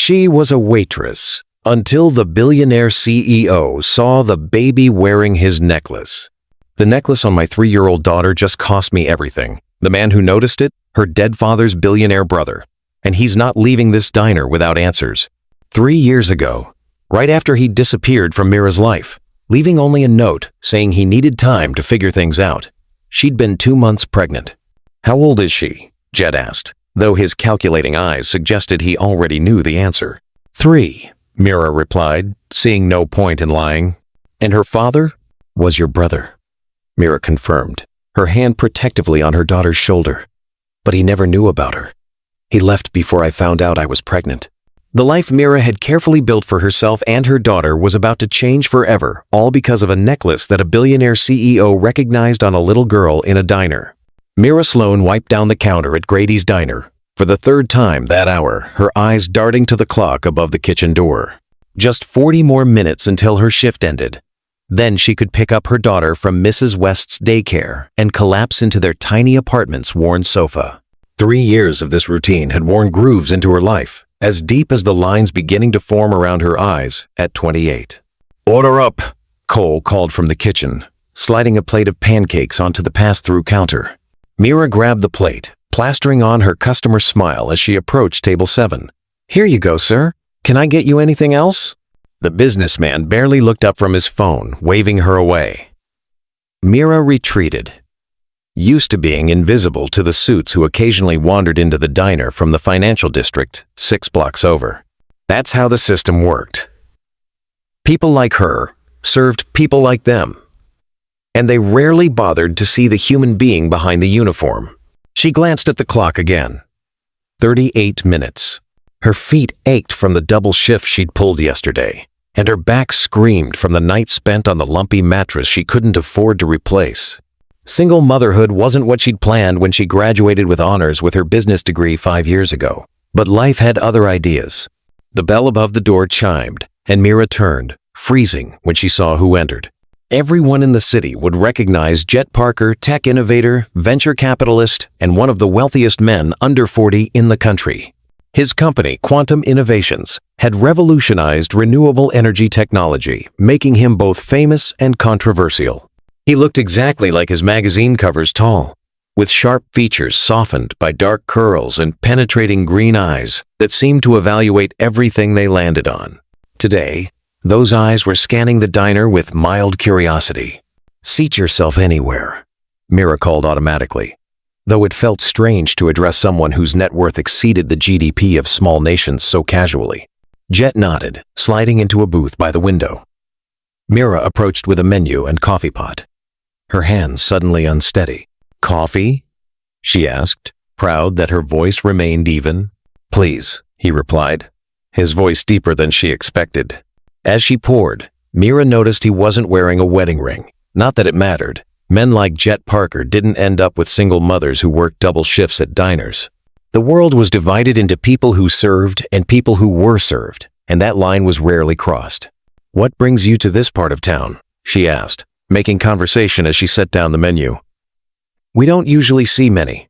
She was a waitress until the billionaire CEO saw the baby wearing his necklace. The necklace on my 3-year-old daughter just cost me everything. The man who noticed it, her dead father's billionaire brother. And he's not leaving this diner without answers. 3 years ago, right after he disappeared from Mira's life, leaving only a note saying he needed time to figure things out. She'd been 2 months pregnant. "How old is she?" Jet asked, though his calculating eyes suggested he already knew the answer. 3, Mira replied, seeing no point in lying. "And her father was your brother," Mira confirmed, her hand protectively on her daughter's shoulder. "But he never knew about her. He left before I found out I was pregnant." The life Mira had carefully built for herself and her daughter was about to change forever, all because of a necklace that a billionaire CEO recognized on a little girl in a diner. Mira Sloan wiped down the counter at Grady's diner, for the 3rd time that hour, her eyes darting to the clock above the kitchen door. Just 40 more minutes until her shift ended. Then she could pick up her daughter from Mrs. West's daycare and collapse into their tiny apartment's worn sofa. 3 years of this routine had worn grooves into her life, as deep as the lines beginning to form around her eyes at 28. "Order up," Cole called from the kitchen, sliding a plate of pancakes onto the pass-through counter. Mira grabbed the plate, plastering on her customer smile as she approached table 7. "Here you go, sir. Can I get you anything else?" The businessman barely looked up from his phone, waving her away. Mira retreated, used to being invisible to the suits who occasionally wandered into the diner from the financial district 6 blocks over. That's how the system worked. People like her served people like them, and they rarely bothered to see the human being behind the uniform. She glanced at the clock again. 38 minutes. Her feet ached from the double shift she'd pulled yesterday, and her back screamed from the night spent on the lumpy mattress she couldn't afford to replace. Single motherhood wasn't what she'd planned when she graduated with honors with her business degree 5 years ago, but life had other ideas. The bell above the door chimed, and Mira turned, freezing when she saw who entered. Everyone in the city would recognize Jet Parker, tech innovator, venture capitalist, and one of the wealthiest men under 40 in the country. His company, Quantum Innovations, had revolutionized renewable energy technology, making him both famous and controversial. He looked exactly like his magazine covers tall, with sharp features softened by dark curls and penetrating green eyes that seemed to evaluate everything they landed on. Today, those eyes were scanning the diner with mild curiosity. "Seat yourself anywhere," Mira called automatically, though it felt strange to address someone whose net worth exceeded the GDP of small nations so casually. Jet nodded, sliding into a booth by the window. Mira approached with a menu and coffee pot, her hands suddenly unsteady. "Coffee?" she asked, proud that her voice remained even. "Please," he replied, his voice deeper than she expected. As she poured, Mira noticed he wasn't wearing a wedding ring. Not that it mattered. Men like Jet Parker didn't end up with single mothers who worked double shifts at diners. The world was divided into people who served and people who were served, and that line was rarely crossed. "What brings you to this part of town?" she asked, making conversation as she set down the menu. "We don't usually see many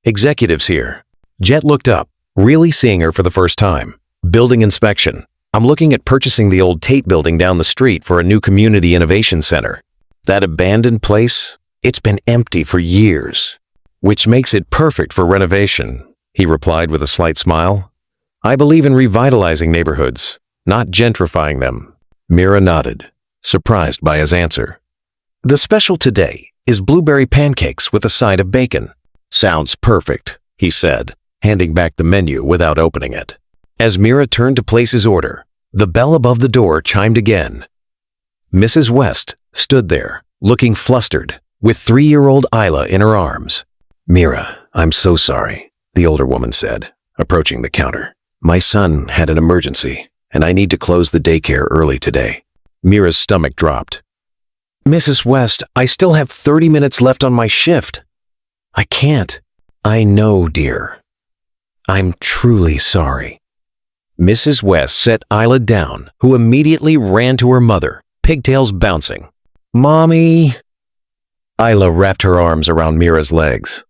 executives here." Jet looked up, really seeing her for the first time. "Building inspection. I'm looking at purchasing the old Tate building down the street for a new community innovation center. That abandoned place? It's been empty for years, which makes it perfect for renovation," he replied with a slight smile. "I believe in revitalizing neighborhoods, not gentrifying them." Mira nodded, surprised by his answer. "The special today is blueberry pancakes with a side of bacon." "Sounds perfect," he said, handing back the menu without opening it. As Mira turned to place his order, the bell above the door chimed again. Mrs. West stood there, looking flustered, with 3-year-old Isla in her arms. "Mira, I'm so sorry," the older woman said, approaching the counter. "My son had an emergency, and I need to close the daycare early today." Mira's stomach dropped. "Mrs. West, I still have 30 minutes left on my shift. I can't." "I know, dear. I'm truly sorry." Mrs. West set Isla down, who immediately ran to her mother, pigtails bouncing. "Mommy!" Isla wrapped her arms around Mira's legs,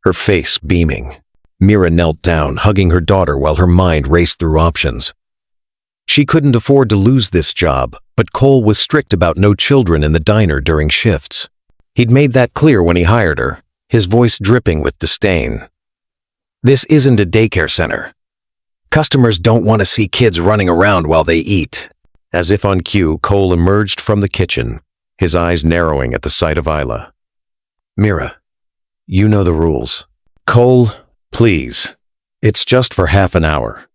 her face beaming. Mira knelt down, hugging her daughter while her mind raced through options. She couldn't afford to lose this job, but Cole was strict about no children in the diner during shifts. He'd made that clear when he hired her, his voice dripping with disdain. This isn't a daycare center. Customers don't want to see kids running around while they eat. As if on cue, Cole emerged from the kitchen, his eyes narrowing at the sight of Isla. Mira, you know the rules. Cole, please. It's just for half an hour.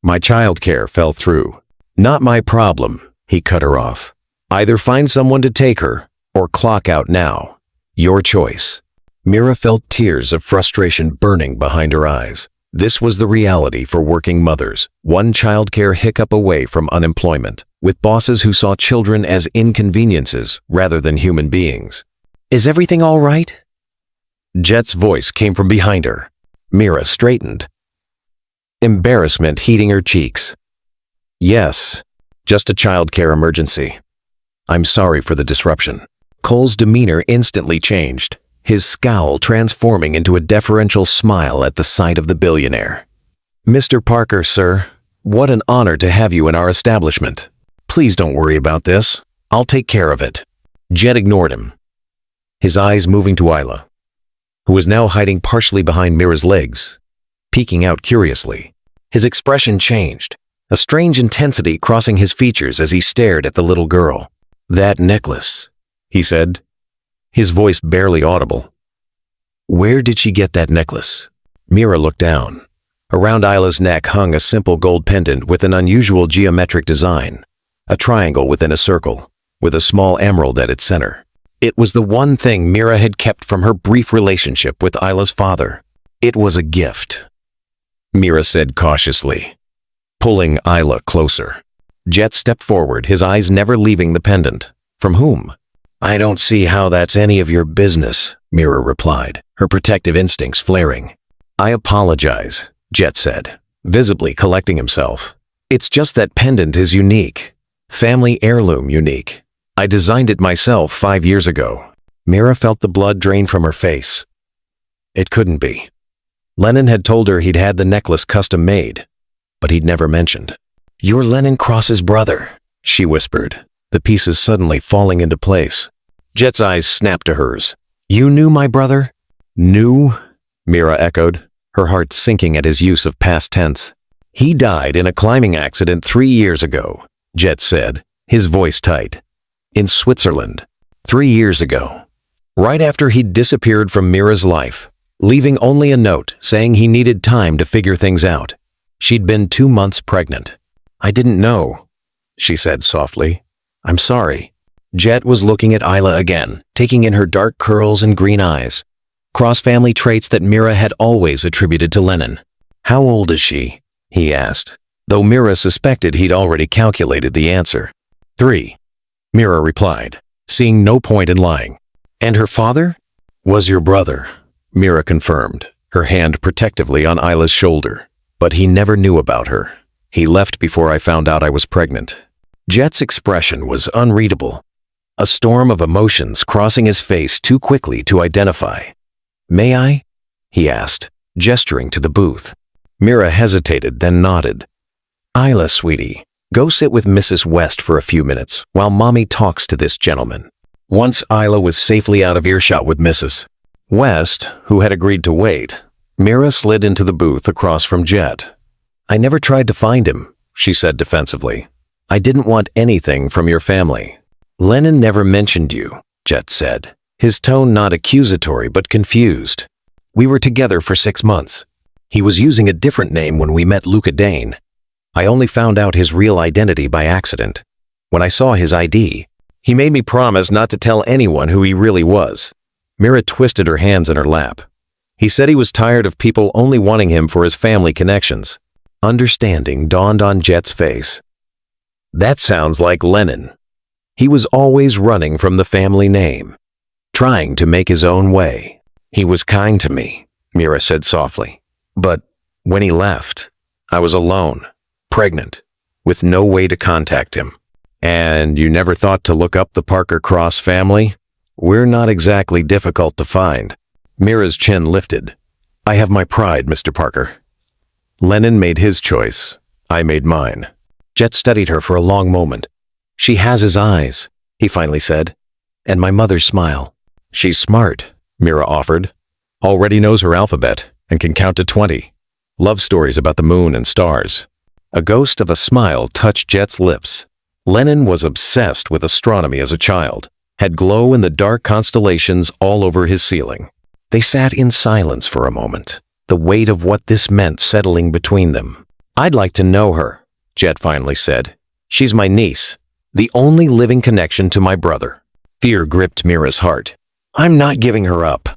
My childcare fell through. Not my problem, he cut her off. Either find someone to take her, or clock out now. Your choice. Mira felt tears of frustration burning behind her eyes. This was the reality for working mothers, one childcare hiccup away from unemployment, with bosses who saw children as inconveniences rather than human beings. Is everything all right? Jet's voice came from behind her. Mira straightened, embarrassment heating her cheeks. Yes, just a childcare emergency. I'm sorry for the disruption. Cole's demeanor instantly changed, his scowl transforming into a deferential smile at the sight of the billionaire. Mr. Parker, sir, what an honor to have you in our establishment. Please don't worry about this. I'll take care of it. Jet ignored him, his eyes moving to Isla, who was now hiding partially behind Mira's legs, peeking out curiously. His expression changed, a strange intensity crossing his features as he stared at the little girl. That necklace, he said, his voice barely audible. Where did she get that necklace? Mira looked down. Around Isla's neck hung a simple gold pendant with an unusual geometric design, a triangle within a circle, with a small emerald at its center. It was the one thing Mira had kept from her brief relationship with Isla's father. It was a gift, Mira said cautiously, pulling Isla closer. Jet stepped forward, his eyes never leaving the pendant. From whom? I don't see how that's any of your business, Mira replied, her protective instincts flaring. I apologize, Jet said, visibly collecting himself. It's just that pendant is unique. Family heirloom unique. I designed it myself 5 years ago. Mira felt the blood drain from her face. It couldn't be. Lennon had told her he'd had the necklace custom made, but he'd never mentioned. You're Lennon Cross's brother, she whispered, the pieces suddenly falling into place. Jet's eyes snapped to hers. You knew my brother? Knew? Mira echoed, her heart sinking at his use of past tense. He died in a climbing accident 3 years ago, Jet said, his voice tight. In Switzerland. 3 years ago. Right after he'd disappeared from Mira's life, leaving only a note saying he needed time to figure things out. She'd been 2 months pregnant. I didn't know, she said softly. I'm sorry. Jet was looking at Isla again, taking in her dark curls and green eyes, cross-family traits that Mira had always attributed to Lennon. How old is she? He asked, though Mira suspected he'd already calculated the answer. 3. Mira replied, seeing no point in lying. And her father? Was your brother, Mira confirmed, her hand protectively on Isla's shoulder. But he never knew about her. He left before I found out I was pregnant. Jet's expression was unreadable, a storm of emotions crossing his face too quickly to identify. May I? He asked, gesturing to the booth. Mira hesitated, then nodded. Isla, sweetie, go sit with Mrs. West for a few minutes while Mommy talks to this gentleman. Once Isla was safely out of earshot with Mrs. West, who had agreed to wait, Mira slid into the booth across from Jet. I never tried to find him, she said defensively. I didn't want anything from your family. Lennon never mentioned you, Jet said, his tone not accusatory but confused. We were together for 6 months. He was using a different name when we met Luca Dane. I only found out his real identity by accident. When I saw his ID, he made me promise not to tell anyone who he really was. Mira twisted her hands in her lap. He said he was tired of people only wanting him for his family connections. Understanding dawned on Jet's face. That sounds like Lennon. He was always running from the family name, trying to make his own way. He was kind to me, Mira said softly. But when he left, I was alone, pregnant, with no way to contact him. And you never thought to look up the Parker Cross family? We're not exactly difficult to find. Mira's chin lifted. I have my pride, Mr. Parker. Lennon made his choice. I made mine. Jet studied her for a long moment. She has his eyes, he finally said, and my mother's smile. She's smart, Mira offered. Already knows her alphabet and can count to 20. Love stories about the moon and stars. A ghost of a smile touched Jet's lips. Lennon was obsessed with astronomy as a child, had glow-in-the-dark constellations all over his ceiling. They sat in silence for a moment, the weight of what this meant settling between them. I'd like to know her, Jet finally said. She's my niece, the only living connection to my brother. Fear gripped Mira's heart. I'm not giving her up.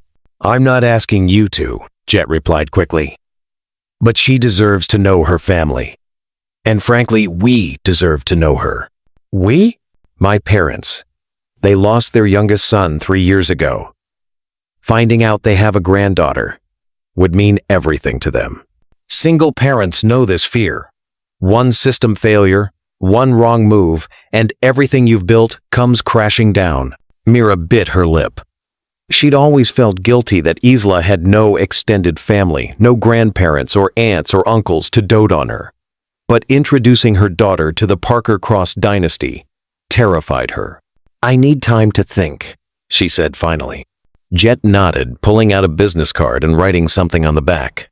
I'm not asking you to, Jet replied quickly. But she deserves to know her family. And frankly, we deserve to know her. We? My parents. They lost their youngest son 3 years ago. Finding out they have a granddaughter would mean everything to them. Single parents know this fear. One system failure, one wrong move, and everything you've built comes crashing down. Mira bit her lip. She'd always felt guilty that Isla had no extended family, no grandparents or aunts or uncles to dote on her. But introducing her daughter to the Parker Cross dynasty terrified her. I need time to think, she said finally. Jet nodded, pulling out a business card and writing something on the back.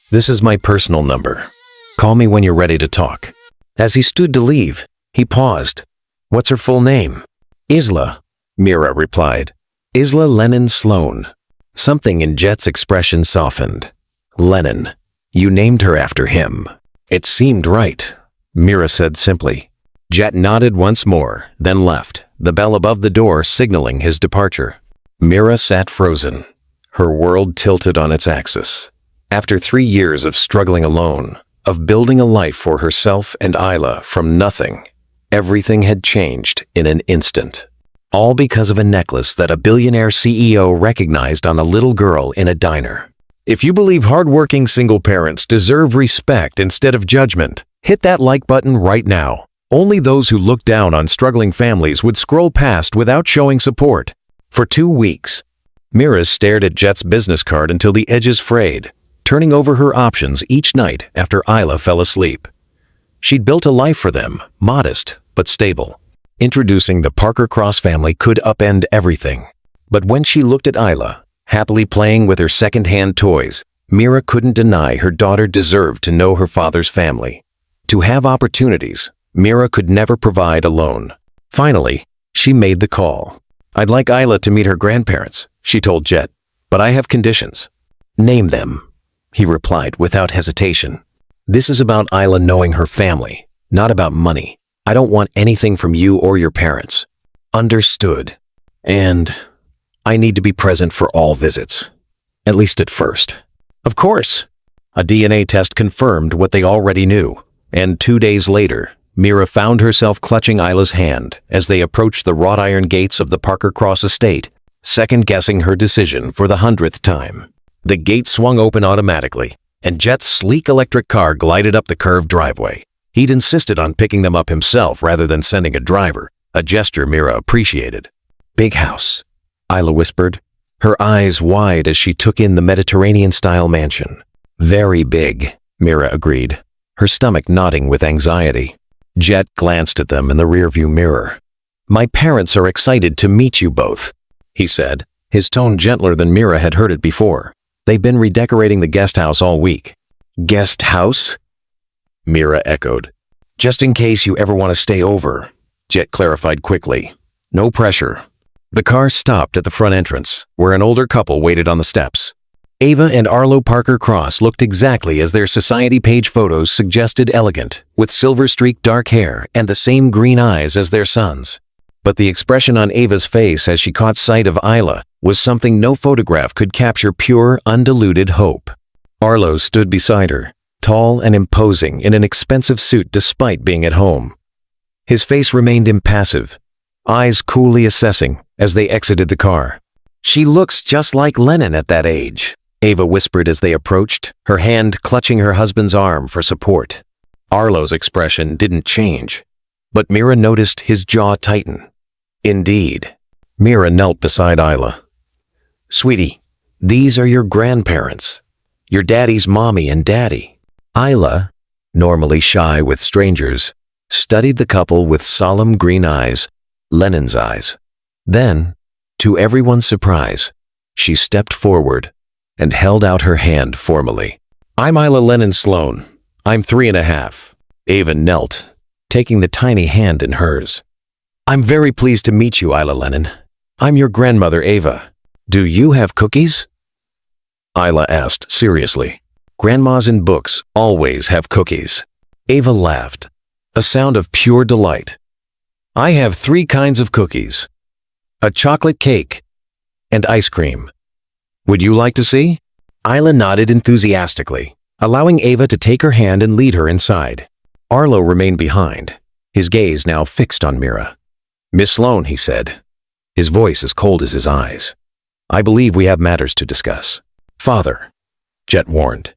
This is my personal number. Call me when you're ready to talk. As he stood to leave, he paused. What's her full name? Isla, Mira replied. Isla Lennon Sloan. Something in Jet's expression softened. Lennon. You named her after him. It seemed right, Mira said simply. Jet nodded once more, then left, the bell above the door signaling his departure. Mira sat frozen, her world tilted on its axis. After 3 years of struggling alone, of building a life for herself and Isla from nothing, everything had changed in an instant. All because of a necklace that a billionaire CEO recognized on a little girl in a diner. If you believe hardworking single parents deserve respect instead of judgment, hit that like button right now. Only those who look down on struggling families would scroll past without showing support. For 2 weeks, Mira stared at Jet's business card until the edges frayed, turning over her options each night after Isla fell asleep. She'd built a life for them, modest but stable. Introducing the Parker Cross family could upend everything. But when she looked at Isla, happily playing with her second-hand toys, Mira couldn't deny her daughter deserved to know her father's family. To have opportunities Mira could never provide alone. Finally, she made the call. I'd like Isla to meet her grandparents, she told Jet, but I have conditions. Name them, he replied without hesitation. This is about Isla knowing her family, not about money. I don't want anything from you or your parents. Understood. And I need to be present for all visits. At least at first. Of course. A DNA test confirmed what they already knew, and 2 days later, Mira found herself clutching Isla's hand as they approached the wrought iron gates of the Parker Cross estate, second-guessing her decision for the 100th time. The gate swung open automatically, and Jet's sleek electric car glided up the curved driveway. He'd insisted on picking them up himself rather than sending a driver, a gesture Mira appreciated. Big house, Isla whispered, her eyes wide as she took in the Mediterranean-style mansion. Very big, Mira agreed, her stomach knotting with anxiety. Jet glanced at them in the rearview mirror. My parents are excited to meet you both, he said, his tone gentler than Mira had heard it before. They've been redecorating the guest house all week. Guest house? Mira echoed. Just in case you ever want to stay over, Jet clarified quickly. No pressure. The car stopped at the front entrance, where an older couple waited on the steps. Ava and Arlo Parker Cross looked exactly as their society page photos suggested, elegant, with silver-streaked dark hair and the same green eyes as their sons. But the expression on Ava's face as she caught sight of Isla was something no photograph could capture: pure, undiluted hope. Arlo stood beside her, tall and imposing in an expensive suit despite being at home. His face remained impassive, eyes coolly assessing as they exited the car. She looks just like Lennon at that age, Ava whispered as they approached, her hand clutching her husband's arm for support. Arlo's expression didn't change, but Mira noticed his jaw tighten. Indeed. Mira knelt beside Isla. Sweetie, These are your grandparents, your daddy's mommy and daddy. Isla, normally shy with strangers, studied the couple with solemn green eyes, Lennon's eyes. Then, to everyone's surprise, she stepped forward and held out her hand formally. I'm Isla Lennon Sloan. I'm 3.5. Ava knelt, taking the tiny hand in hers. I'm very pleased to meet you, Isla Lennon. I'm your grandmother, Ava. Do you have cookies? Isla asked seriously. Grandmas in books always have cookies. Ava laughed, a sound of pure delight. I have 3 kinds of cookies. A chocolate cake and ice cream. Would you like to see? Isla nodded enthusiastically, allowing Ava to take her hand and lead her inside. Arlo remained behind, his gaze now fixed on Mira. Miss Sloan, he said, his voice as cold as his eyes. I believe we have matters to discuss. Father, Jet warned.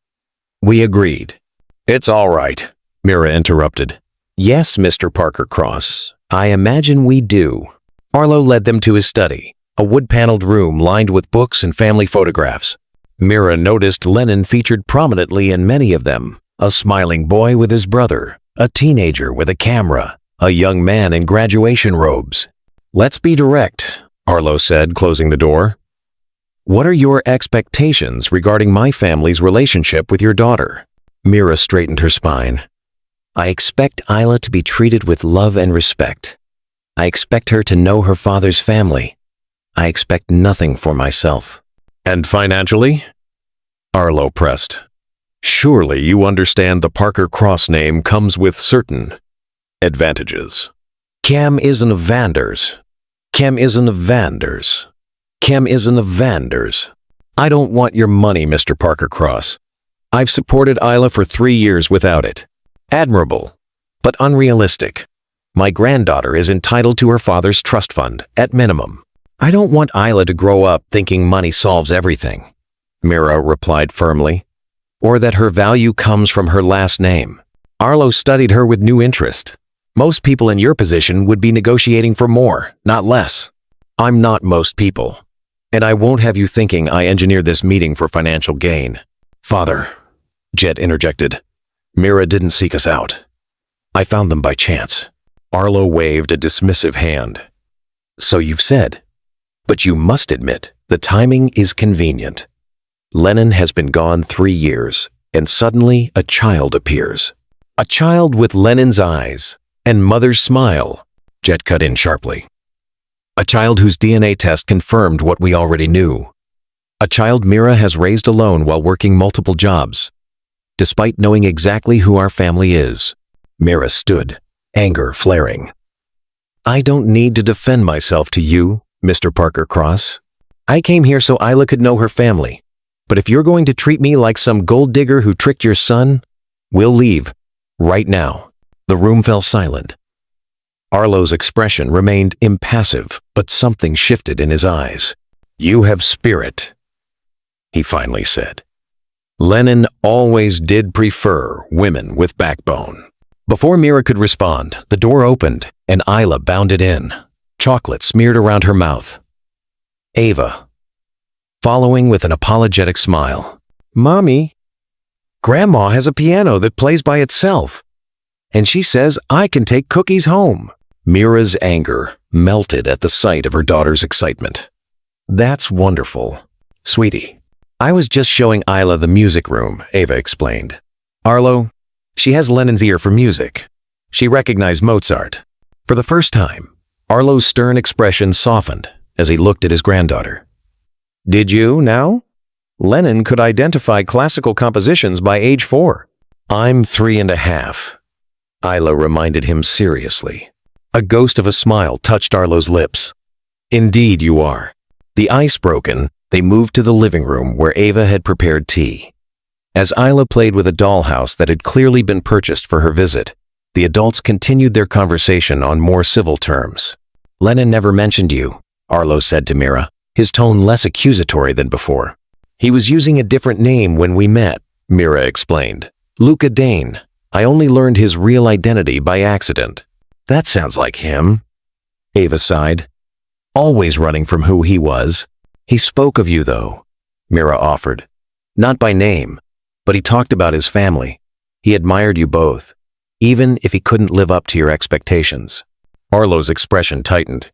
We agreed. It's all right, Mira interrupted. Yes, Mr. Parker Cross, I imagine we do. Arlo led them to his study, a wood-paneled room lined with books and family photographs. Mira noticed Lennon featured prominently in many of them. A smiling boy with his brother, a teenager with a camera, a young man in graduation robes. Let's be direct, Arlo said, closing the door. What are your expectations regarding my family's relationship with your daughter? Mira straightened her spine. I expect Isla to be treated with love and respect. I expect her to know her father's family. I expect nothing for myself. And financially? Arlo pressed. Surely you understand the Parker Cross name comes with certain advantages. Cam isn't a Vanders. Cam isn't a Vanders. Cam isn't a Vanders. I don't want your money, Mr. Parker Cross. I've supported Isla for 3 years without it. Admirable, but unrealistic. My granddaughter is entitled to her father's trust fund, at minimum. I don't want Isla to grow up thinking money solves everything, Mira replied firmly, or that her value comes from her last name. Arlo studied her with new interest. Most people in your position would be negotiating for more, not less. I'm not most people, and I won't have you thinking I engineered this meeting for financial gain. Father, Jet interjected, Mira didn't seek us out. I found them by chance. Arlo waved a dismissive hand. So you've said, but you must admit the timing is convenient. Lennon has been gone 3 years, and suddenly a child appears. A child with Lennon's eyes and mother's smile, Jet cut in sharply. A child whose DNA test confirmed what we already knew. A child Mira has raised alone while working multiple jobs. Despite knowing exactly who our family is, Mira stood, anger flaring. I don't need to defend myself to you, Mr. Parker Cross. I came here so Isla could know her family. But if you're going to treat me like some gold digger who tricked your son, we'll leave, right now. The room fell silent. Arlo's expression remained impassive, but something shifted in his eyes. You have spirit, he finally said. Lennon always did prefer women with backbone. Before Mira could respond, the door opened and Isla bounded in, chocolate smeared around her mouth. Ava, following with an apologetic smile. Mommy, Grandma has a piano that plays by itself, and she says I can take cookies home. Mira's anger melted at the sight of her daughter's excitement. That's wonderful, sweetie. I was just showing Isla the music room, Ava explained. Arlo, she has Lennon's ear for music. She recognized Mozart. For the first time, Arlo's stern expression softened as he looked at his granddaughter. Did you now? Lennon could identify classical compositions by age 4. I'm 3.5, Isla reminded him seriously. A ghost of a smile touched Arlo's lips. Indeed you are. The ice broken, they moved to the living room where Ava had prepared tea. As Isla played with a dollhouse that had clearly been purchased for her visit, the adults continued their conversation on more civil terms. Lennon never mentioned you, Arlo said to Mira, his tone less accusatory than before. He was using a different name when we met, Mira explained. Luca Dane. I only learned his real identity by accident. That sounds like him, Ava sighed. Always running from who he was. He spoke of you, though. Mira offered. Not by name, but he talked about his family. He admired you both, even if he couldn't live up to your expectations. Arlo's expression tightened.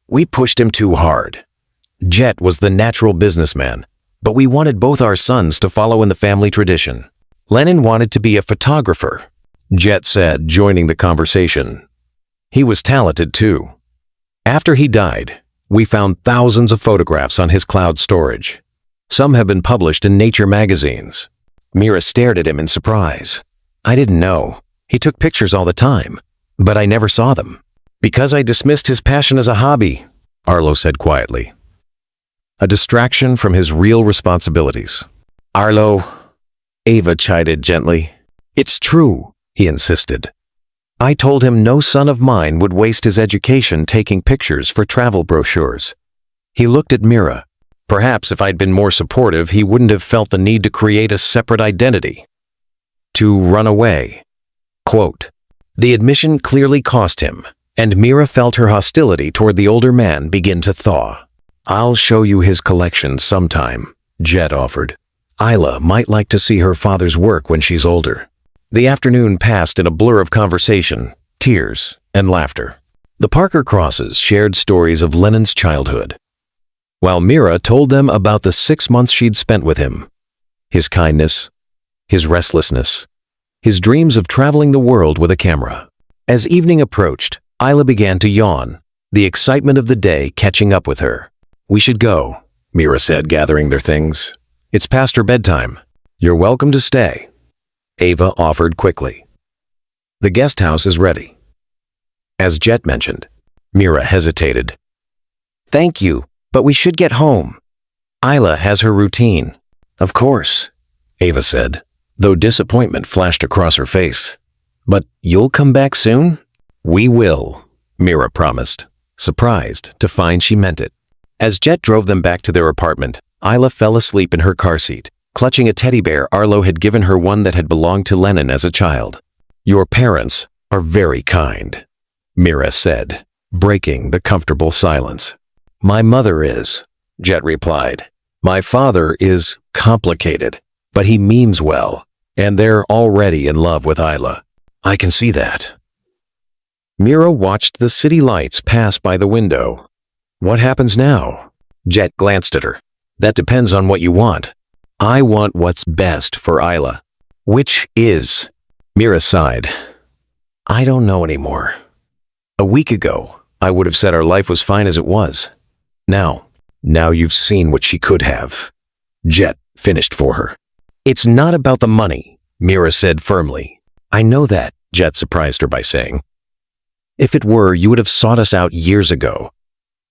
We pushed him too hard. Jet was the natural businessman, but we wanted both our sons to follow in the family tradition. Lennon wanted to be a photographer, Jet said, joining the conversation. He was talented too. After he died, we found thousands of photographs on his cloud storage. Some have been published in Nature magazines. Mira stared at him in surprise. I didn't know. He took pictures all the time, but I never saw them. Because I dismissed his passion as a hobby, Arlo said quietly. A distraction from his real responsibilities. Arlo, Ava chided gently. It's true, he insisted. I told him no son of mine would waste his education taking pictures for travel brochures. He looked at Mira. Perhaps if I'd been more supportive, he wouldn't have felt the need to create a separate identity. To run away. Quote, the admission clearly cost him, and Mira felt her hostility toward the older man begin to thaw. I'll show you his collection sometime, Jet offered. Isla might like to see her father's work when she's older. The afternoon passed in a blur of conversation, tears, and laughter. The Parker Crosses shared stories of Lennon's childhood, while Mira told them about the 6 months she'd spent with him. His kindness, his restlessness, his dreams of traveling the world with a camera. As evening approached, Isla began to yawn, the excitement of the day catching up with her. We should go, Mira said, gathering their things. It's past her bedtime. You're welcome to stay, Ava offered quickly. The guest house is ready. As Jet mentioned, Mira hesitated. Thank you, but we should get home. Isla has her routine. Of course, Ava said, though disappointment flashed across her face. But you'll come back soon? We will, Mira promised, surprised to find she meant it. As Jet drove them back to their apartment, Isla fell asleep in her car seat, clutching a teddy bear Arlo had given her, one that had belonged to Lennon as a child. Your parents are very kind, Mira said, breaking the comfortable silence. My mother is, Jet replied. My father is complicated, but he means well, and they're already in love with Isla. I can see that. Mira watched the city lights pass by the window. What happens now? Jet glanced at her. That depends on what you want. I want what's best for Isla. Which is? Mira sighed. I don't know anymore. A week ago, I would have said our life was fine as it was. Now you've seen what she could have. Jet finished for her. It's not about the money, Mira said firmly. I know that, Jet surprised her by saying. If it were, you would have sought us out years ago.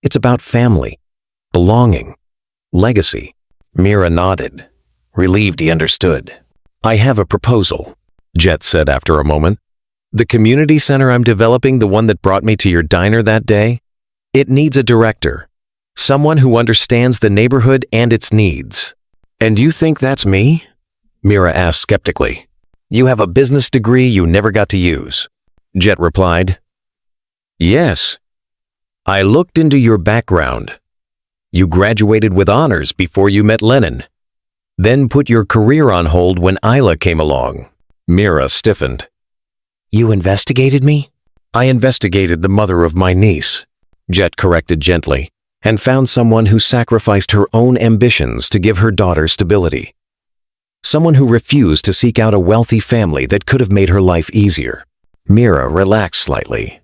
It's about family, belonging, legacy. Mira nodded, relieved he understood. I have a proposal, Jet said after a moment. The community center I'm developing, the one that brought me to your diner that day, it needs a director, someone who understands the neighborhood and its needs. And you think that's me? Mira asked skeptically. You have a business degree you never got to use, Jet replied. Yes. I looked into your background. You graduated with honors before you met Lennon, then put your career on hold when Isla came along. Mira stiffened. You investigated me? I investigated the mother of my niece, Jet corrected gently, and found someone who sacrificed her own ambitions to give her daughter stability. Someone who refused to seek out a wealthy family that could have made her life easier. Mira relaxed slightly.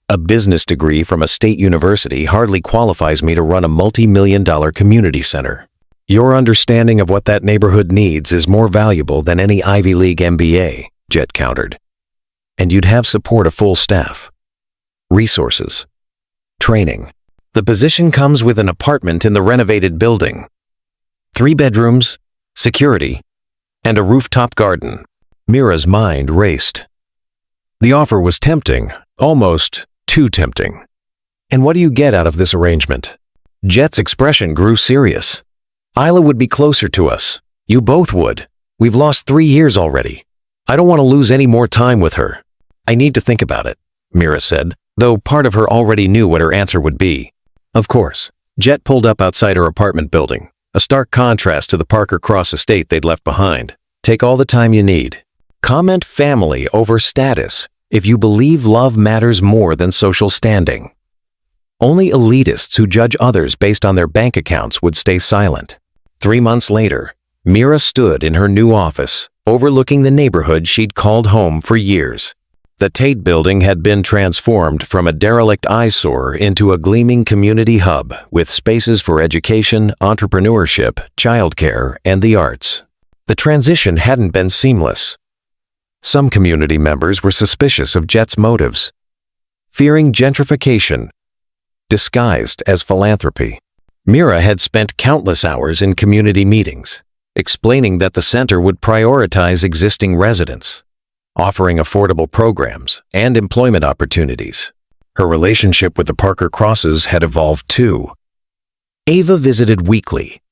A business degree from a state university hardly qualifies me to run a multi-million-dollar community center. Your understanding of what that neighborhood needs is more valuable than any Ivy League MBA, Jet countered. And you'd have support of full staff, resources, training. The position comes with an apartment in the renovated building, 3 bedrooms, security, and a rooftop garden. Mira's mind raced. The offer was tempting, almost too tempting. And what do you get out of this arrangement? Jet's expression grew serious. Isla would be closer to us. You both would. We've lost 3 years already. I don't want to lose any more time with her. I need to think about it, Mira said, though part of her already knew what her answer would be. Of course. Jet pulled up outside her apartment building, a stark contrast to the Parker Cross estate they'd left behind. Take all the time you need. Comment family over status if you believe love matters more than social standing. Only elitists who judge others based on their bank accounts would stay silent. 3 months later, Mira stood in her new office, overlooking the neighborhood she'd called home for years. The Tate Building had been transformed from a derelict eyesore into a gleaming community hub with spaces for education, entrepreneurship, childcare, and the arts. The transition hadn't been seamless. Some community members were suspicious of Jet's motives, fearing gentrification, disguised as philanthropy. Mira had spent countless hours in community meetings, explaining that the center would prioritize existing residents, offering affordable programs and employment opportunities. Her relationship with the Parker Crosses had evolved too. Ava visited weekly,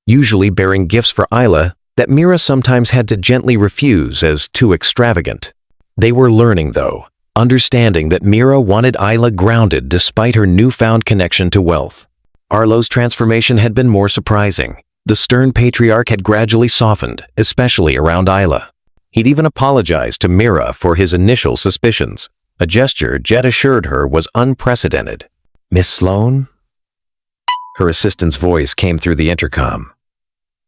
usually bearing gifts for Isla that Mira sometimes had to gently refuse as too extravagant. They were learning, though, understanding that Mira wanted Isla grounded despite her newfound connection to wealth. Arlo's transformation had been more surprising. The stern patriarch had gradually softened, especially around Isla. He'd even apologized to Mira for his initial suspicions, a gesture Jet assured her was unprecedented. "Miss Sloan?" Her assistant's voice came through the intercom.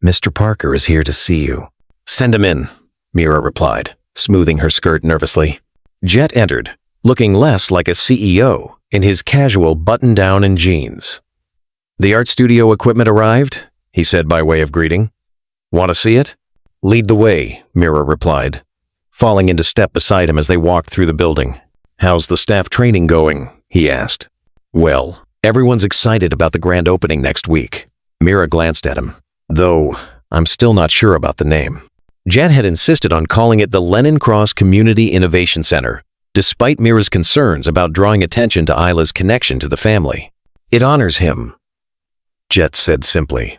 "Mr. Parker is here to see you." "Send him in," Mira replied, smoothing her skirt nervously. Jet entered, looking less like a CEO in his casual button-down and jeans. "The art studio equipment arrived," he said by way of greeting. "Want to see it?" "Lead the way," Mira replied, falling into step beside him as they walked through the building. "How's the staff training going?" he asked. "Well, everyone's excited about the grand opening next week." Mira glanced at him, though I'm still not sure about the name. Jet had insisted on calling it the Lennon Cross Community Innovation Center, despite Mira's concerns about drawing attention to Isla's connection to the family. "It honors him," Jet said simply,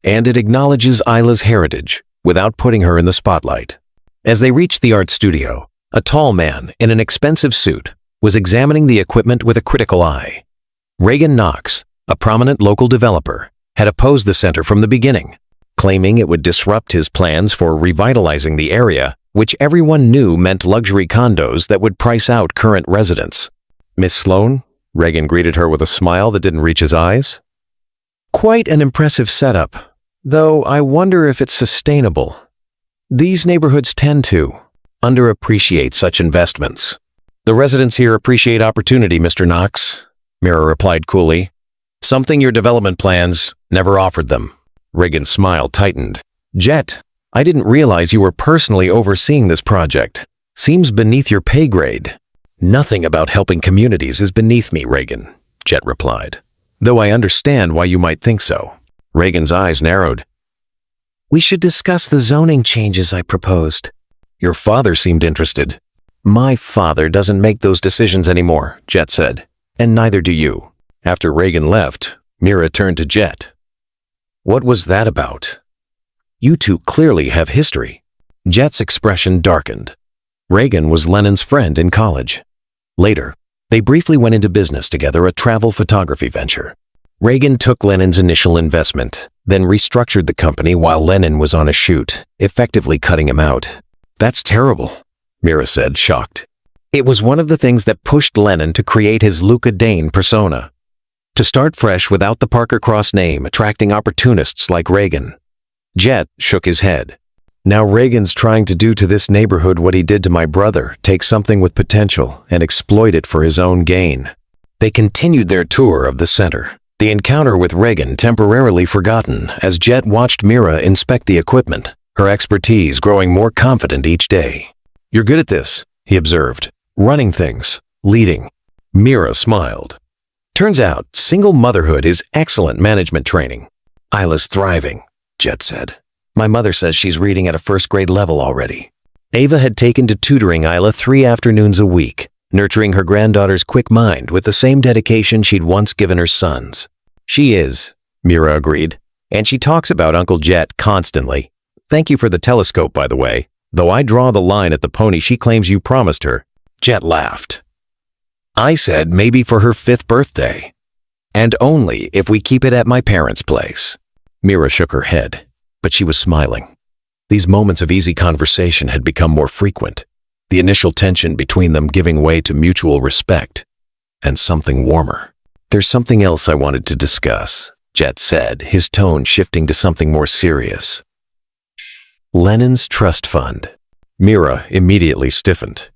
"and it acknowledges Isla's heritage without putting her in the spotlight." As they reached the art studio, a tall man in an expensive suit was examining the equipment with a critical eye. Reagan Knox, a prominent local developer, had opposed the center from the beginning, claiming it would disrupt his plans for revitalizing the area, which everyone knew meant luxury condos that would price out current residents. "Miss Sloan?" Reagan greeted her with a smile that didn't reach his eyes. "Quite an impressive setup, though I wonder if it's sustainable. These neighborhoods tend to underappreciate such investments." "The residents here appreciate opportunity, Mr. Knox," Mira replied coolly. "Something your development plans never offered them." Reagan's smile tightened. "Jet, I didn't realize you were personally overseeing this project. Seems beneath your pay grade." "Nothing about helping communities is beneath me, Reagan," Jet replied, "though I understand why you might think so." Reagan's eyes narrowed. "We should discuss the zoning changes I proposed." "Your father seemed interested." "My father doesn't make those decisions anymore," Jet said, "and neither do you." After Reagan left, Mira turned to Jet. "What was that about? You two clearly have history." Jet's expression darkened. Reagan was Lennon's friend in college. Later, they briefly went into business together, a travel photography venture. Reagan took Lennon's initial investment, then restructured the company while Lennon was on a shoot, effectively cutting him out. "That's terrible," Mira said, shocked. "It was one of the things that pushed Lennon to create his Luca Dane persona. To start fresh without the Parker Cross name, attracting opportunists like Reagan." Jet shook his head. "Now Reagan's trying to do to this neighborhood what he did to my brother, take something with potential and exploit it for his own gain." They continued their tour of the center, the encounter with Reagan temporarily forgotten as Jet watched Mira inspect the equipment, her expertise growing more confident each day. "You're good at this," he observed, "running things, leading." Mira smiled. "Turns out, single motherhood is excellent management training." "Isla's thriving," Jet said. "My mother says she's reading at a first-grade level already." Ava had taken to tutoring Isla 3 afternoons a week, nurturing her granddaughter's quick mind with the same dedication she'd once given her son's. "She is," Mira agreed, "and she talks about Uncle Jet constantly. Thank you for the telescope, by the way, though I draw the line at the pony she claims you promised her." Jet laughed. "I said maybe for her 5th birthday. And only if we keep it at my parents' place." Mira shook her head, but she was smiling. These moments of easy conversation had become more frequent, the initial tension between them giving way to mutual respect and something warmer. "There's something else I wanted to discuss," Jet said, his tone shifting to something more serious. "Lennon's trust fund." Mira immediately stiffened.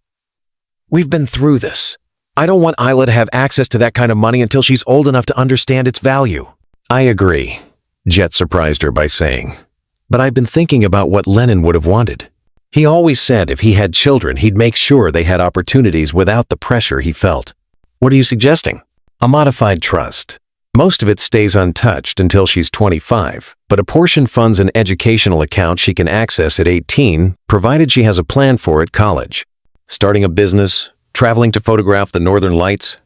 "We've been through this. I don't want Isla to have access to that kind of money until she's old enough to understand its value." "I agree," Jet surprised her by saying. "But I've been thinking about what Lennon would have wanted. He always said if he had children, he'd make sure they had opportunities without the pressure he felt." "What are you suggesting?" "A modified trust. Most of it stays untouched until she's 25, but a portion funds an educational account she can access at 18, provided she has a plan for at college. Starting a business, traveling to photograph the Northern Lights,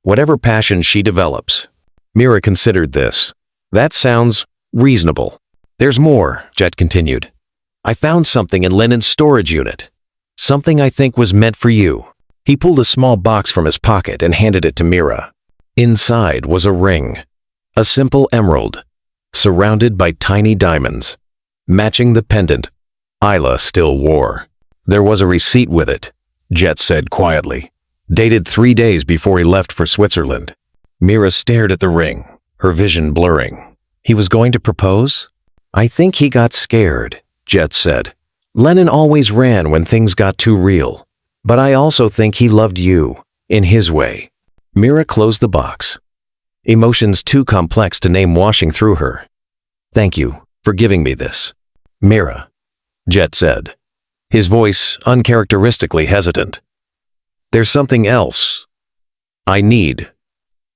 whatever passion she develops." Mira considered this. "That sounds reasonable." "There's more," Jet continued. "I found something in Lennon's storage unit. Something I think was meant for you." He pulled a small box from his pocket and handed it to Mira. Inside was a ring, a simple emerald, surrounded by tiny diamonds, matching the pendant Isla still wore. "There was a receipt with it," Jet said quietly, "dated 3 days before he left for Switzerland." Mira stared at the ring, her vision blurring. "He was going to propose?" "I think he got scared," Jet said. "Lennon always ran when things got too real. But I also think he loved you, in his way." Mira closed the box, emotions too complex to name washing through her. "Thank you for giving me this, Mira," Jet said, his voice uncharacteristically hesitant. "There's something else I need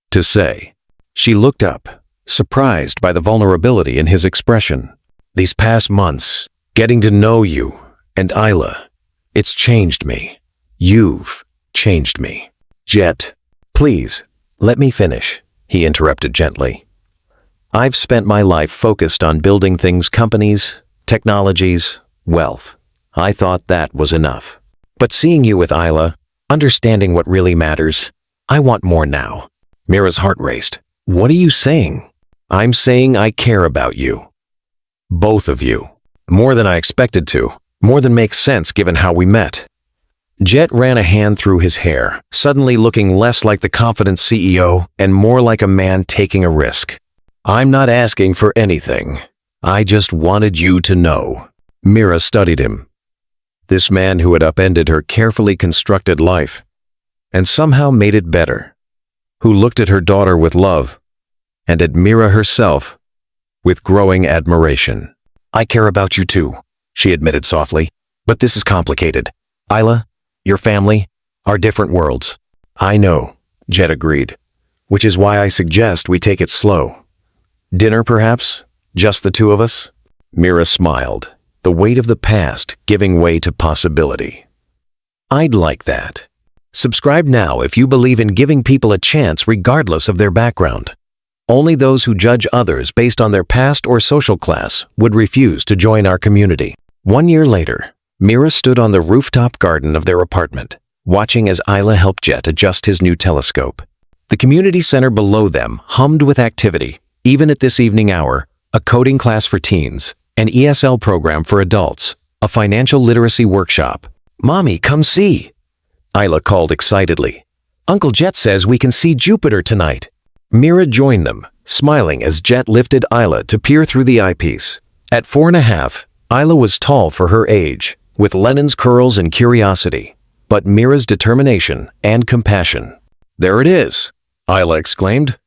to say." She looked up, surprised by the vulnerability in his expression. "These past months, getting to know you and Isla, it's changed me. You've changed me." "Jet, please, let me finish," he interrupted gently. "I've spent my life focused on building things, companies, technologies, wealth. I thought that was enough. But seeing you with Isla, understanding what really matters, I want more now." Mira's heart raced. "What are you saying?" "I'm saying I care about you. Both of you. More than I expected to. More than makes sense given how we met." Jet ran a hand through his hair, suddenly looking less like the confident CEO and more like a man taking a risk. "I'm not asking for anything. I just wanted you to know." Mira studied him. This man who had upended her carefully constructed life and somehow made it better. Who looked at her daughter with love and at Mira herself with growing admiration. "I care about you too," she admitted softly. "But this is complicated. Isla, your family, are different worlds." "I know," Jet agreed, "which is why I suggest we take it slow. Dinner, perhaps? Just the two of us?" Mira smiled, the weight of the past giving way to possibility. "I'd like that." Subscribe now if you believe in giving people a chance regardless of their background. Only those who judge others based on their past or social class would refuse to join our community. 1 year later, Mira stood on the rooftop garden of their apartment, watching as Isla helped Jet adjust his new telescope. The community center below them hummed with activity, even at this evening hour, a coding class for teens, an ESL program for adults, a financial literacy workshop. "Mommy, come see," Isla called excitedly. "Uncle Jet says we can see Jupiter tonight." Mira joined them, smiling as Jet lifted Isla to peer through the eyepiece. At 4.5, Isla was tall for her age, with Lennon's curls and curiosity, but Mira's determination and compassion. "There it is," Isla exclaimed.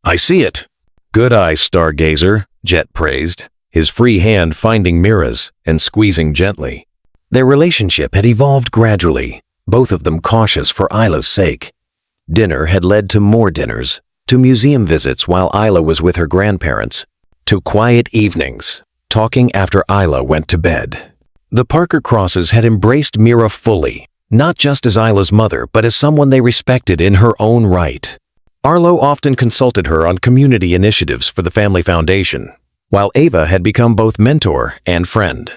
"I see it." "Good eye, stargazer," Jet praised, his free hand finding Mira's and squeezing gently. Their relationship had evolved gradually, both of them cautious for Isla's sake. Dinner had led to more dinners, to museum visits while Isla was with her grandparents, to quiet evenings, talking after Isla went to bed. The Parker Crosses had embraced Mira fully, not just as Isla's mother, but as someone they respected in her own right. Arlo often consulted her on community initiatives for the family foundation, while Ava had become both mentor and friend.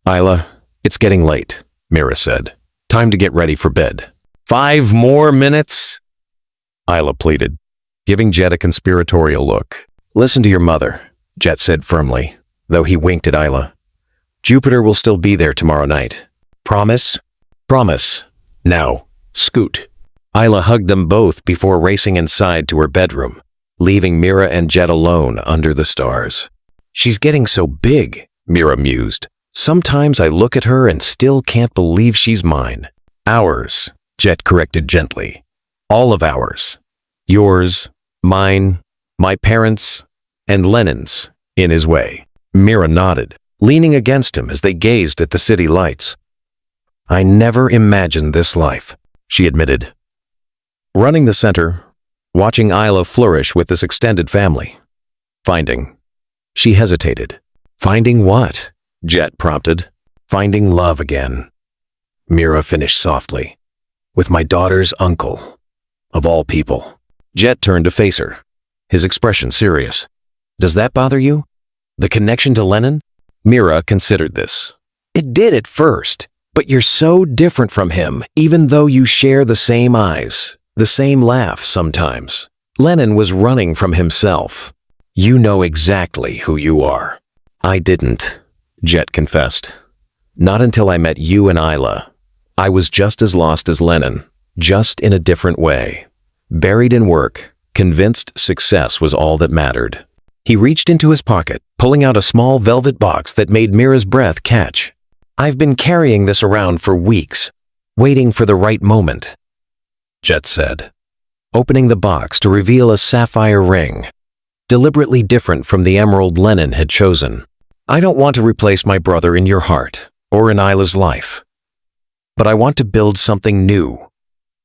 "Isla, it's getting late," Mira said. "Time to get ready for bed." 5 more minutes?" Isla pleaded, giving Jet a conspiratorial look. "Listen to your mother. Jet said firmly, though he winked at Isla. Jupiter will still be there tomorrow night. Promise? Promise. Now, scoot. Isla hugged them both before racing inside to her bedroom, leaving Mira and Jet alone under the stars. She's getting so big, Mira mused. Sometimes I look at her and still can't believe she's mine. Ours, Jet corrected gently. All of ours. Yours, mine, my parents, and Lennon's, in his way. Mira nodded, leaning against him as they gazed at the city lights. I never imagined this life, she admitted. Running the center, watching Isla flourish with this extended family. Finding. She hesitated. Finding what? Jet prompted. Finding love again. Mira finished softly. With my daughter's uncle. Of all people. Jet turned to face her, his expression serious. Does that bother you? The connection to Lennon? Mira considered this. It did at first, but you're so different from him, even though you share the same eyes, the same laugh sometimes. Lennon was running from himself. You know exactly who you are. I didn't, Jet confessed. Not until I met you and Isla. I was just as lost as Lennon, just in a different way. Buried in work, convinced success was all that mattered. He reached into his pocket, pulling out a small velvet box that made Mira's breath catch. I've been carrying this around for weeks, waiting for the right moment, Jet said, opening the box to reveal a sapphire ring, deliberately different from the emerald Lennon had chosen. I don't want to replace my brother in your heart or in Isla's life, but I want to build something new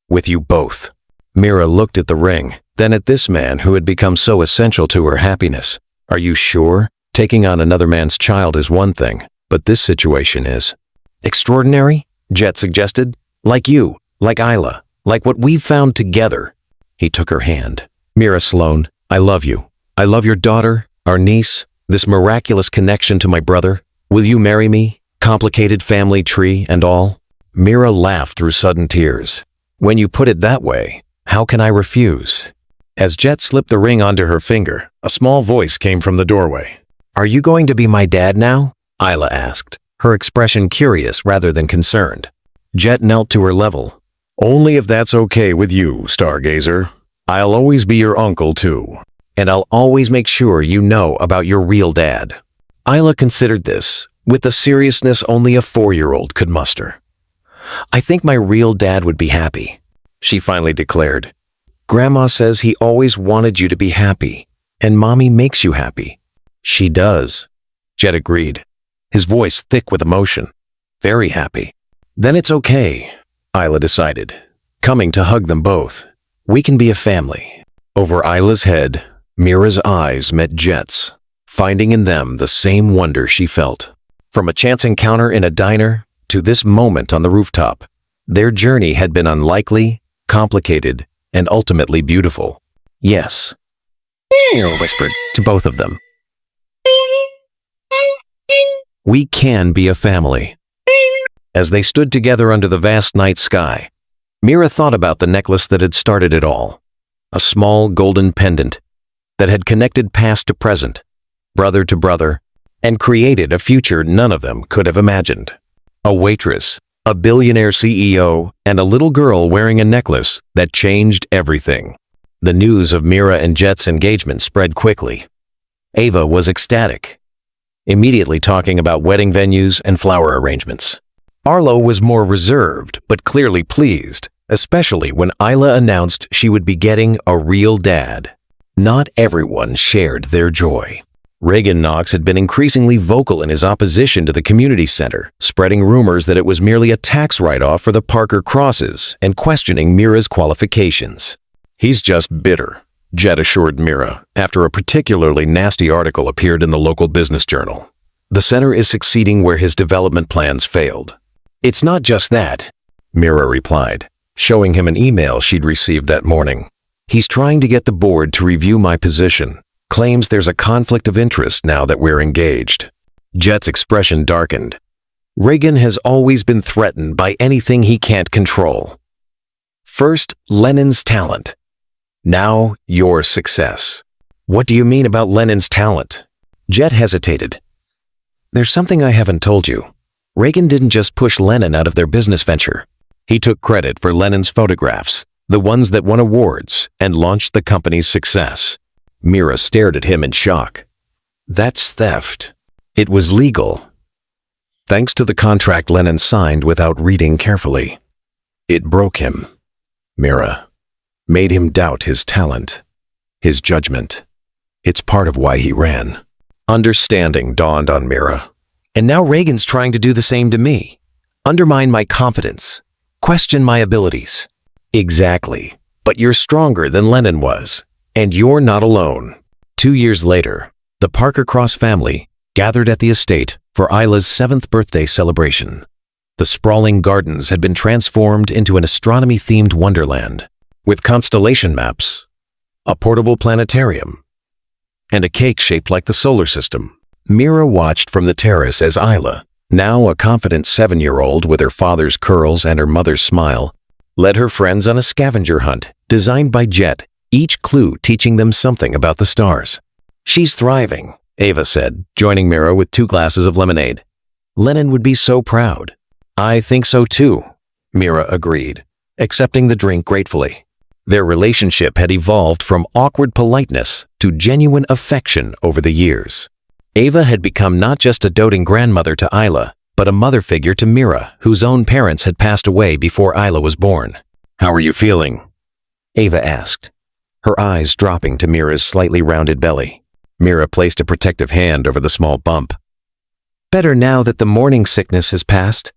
with you both. Mira looked at the ring, then at this man who had become so essential to her happiness. Are you sure? Taking on another man's child is one thing, but this situation is extraordinary, Jet suggested. Like you, like Isla, like what we've found together. He took her hand. Mira Sloan, I love you. I love your daughter, our niece, this miraculous connection to my brother. Will you marry me? Complicated family tree and all? Mira laughed through sudden tears. When you put it that way, how can I refuse? As Jet slipped the ring onto her finger, a small voice came from the doorway. Are you going to be my dad now? Isla asked, her expression curious rather than concerned. Jet knelt to her level. Only if that's okay with you, Stargazer. I'll always be your uncle too. And I'll always make sure you know about your real dad. Isla considered this, with the seriousness only a 4-year-old could muster. I think my real dad would be happy, she finally declared. Grandma says he always wanted you to be happy, and Mommy makes you happy. She does, Jet agreed, his voice thick with emotion. Very happy. Then it's okay, Isla decided, coming to hug them both. We can be a family. Over Isla's head, Mira's eyes met Jet's, finding in them the same wonder she felt. From a chance encounter in a diner to this moment on the rooftop, their journey had been unlikely, complicated, and ultimately beautiful. Yes, Mira whispered to both of them. We can be a family. As they stood together under the vast night sky, Mira thought about the necklace that had started it all. A small golden pendant that had connected past to present, brother to brother, and created a future none of them could have imagined. A waitress, a billionaire CEO, and a little girl wearing a necklace that changed everything. The news of Mira and Jet's engagement spread quickly. Ava was ecstatic, immediately talking about wedding venues and flower arrangements. Arlo was more reserved, but clearly pleased, especially when Isla announced she would be getting a real dad. Not everyone shared their joy. Reagan Knox had been increasingly vocal in his opposition to the community center, spreading rumors that it was merely a tax write-off for the Parker crosses and questioning Mira's qualifications. He's just bitter, Jet assured Mira, after a particularly nasty article appeared in the local business journal. The center is succeeding where his development plans failed. It's not just that, Mira replied, showing him an email she'd received that morning. He's trying to get the board to review my position. Claims there's a conflict of interest now that we're engaged. Jet's expression darkened. Reagan has always been threatened by anything he can't control. First, Lennon's talent. Now, your success. What do you mean about Lennon's talent? Jet hesitated. There's something I haven't told you. Reagan didn't just push Lennon out of their business venture. He took credit for Lennon's photographs, the ones that won awards, and launched the company's success. Mira stared at him in shock. That's theft. It was legal. Thanks to the contract Lennon signed without reading carefully. It broke him. Mira. Made him doubt his talent, his judgment. It's part of why he ran. Understanding dawned on Mira. And now Reagan's trying to do the same to me. Undermine my confidence. Question my abilities. Exactly. But you're stronger than Lennon was. And you're not alone. 2 years later, the Parker Cross family gathered at the estate for Isla's 7th birthday celebration. The sprawling gardens had been transformed into an astronomy-themed wonderland, with constellation maps, a portable planetarium, and a cake shaped like the solar system. Mira watched from the terrace as Isla, now a confident 7-year-old with her father's curls and her mother's smile, led her friends on a scavenger hunt designed by Jet, each clue teaching them something about the stars. She's thriving, Ava said, joining Mira with 2 glasses of lemonade. Lennon would be so proud. I think so too, Mira agreed, accepting the drink gratefully. Their relationship had evolved from awkward politeness to genuine affection over the years. Ava had become not just a doting grandmother to Isla, but a mother figure to Mira, whose own parents had passed away before Isla was born. How are you feeling? Ava asked, her eyes dropping to Mira's slightly rounded belly. Mira placed a protective hand over the small bump. Better now that the morning sickness has passed.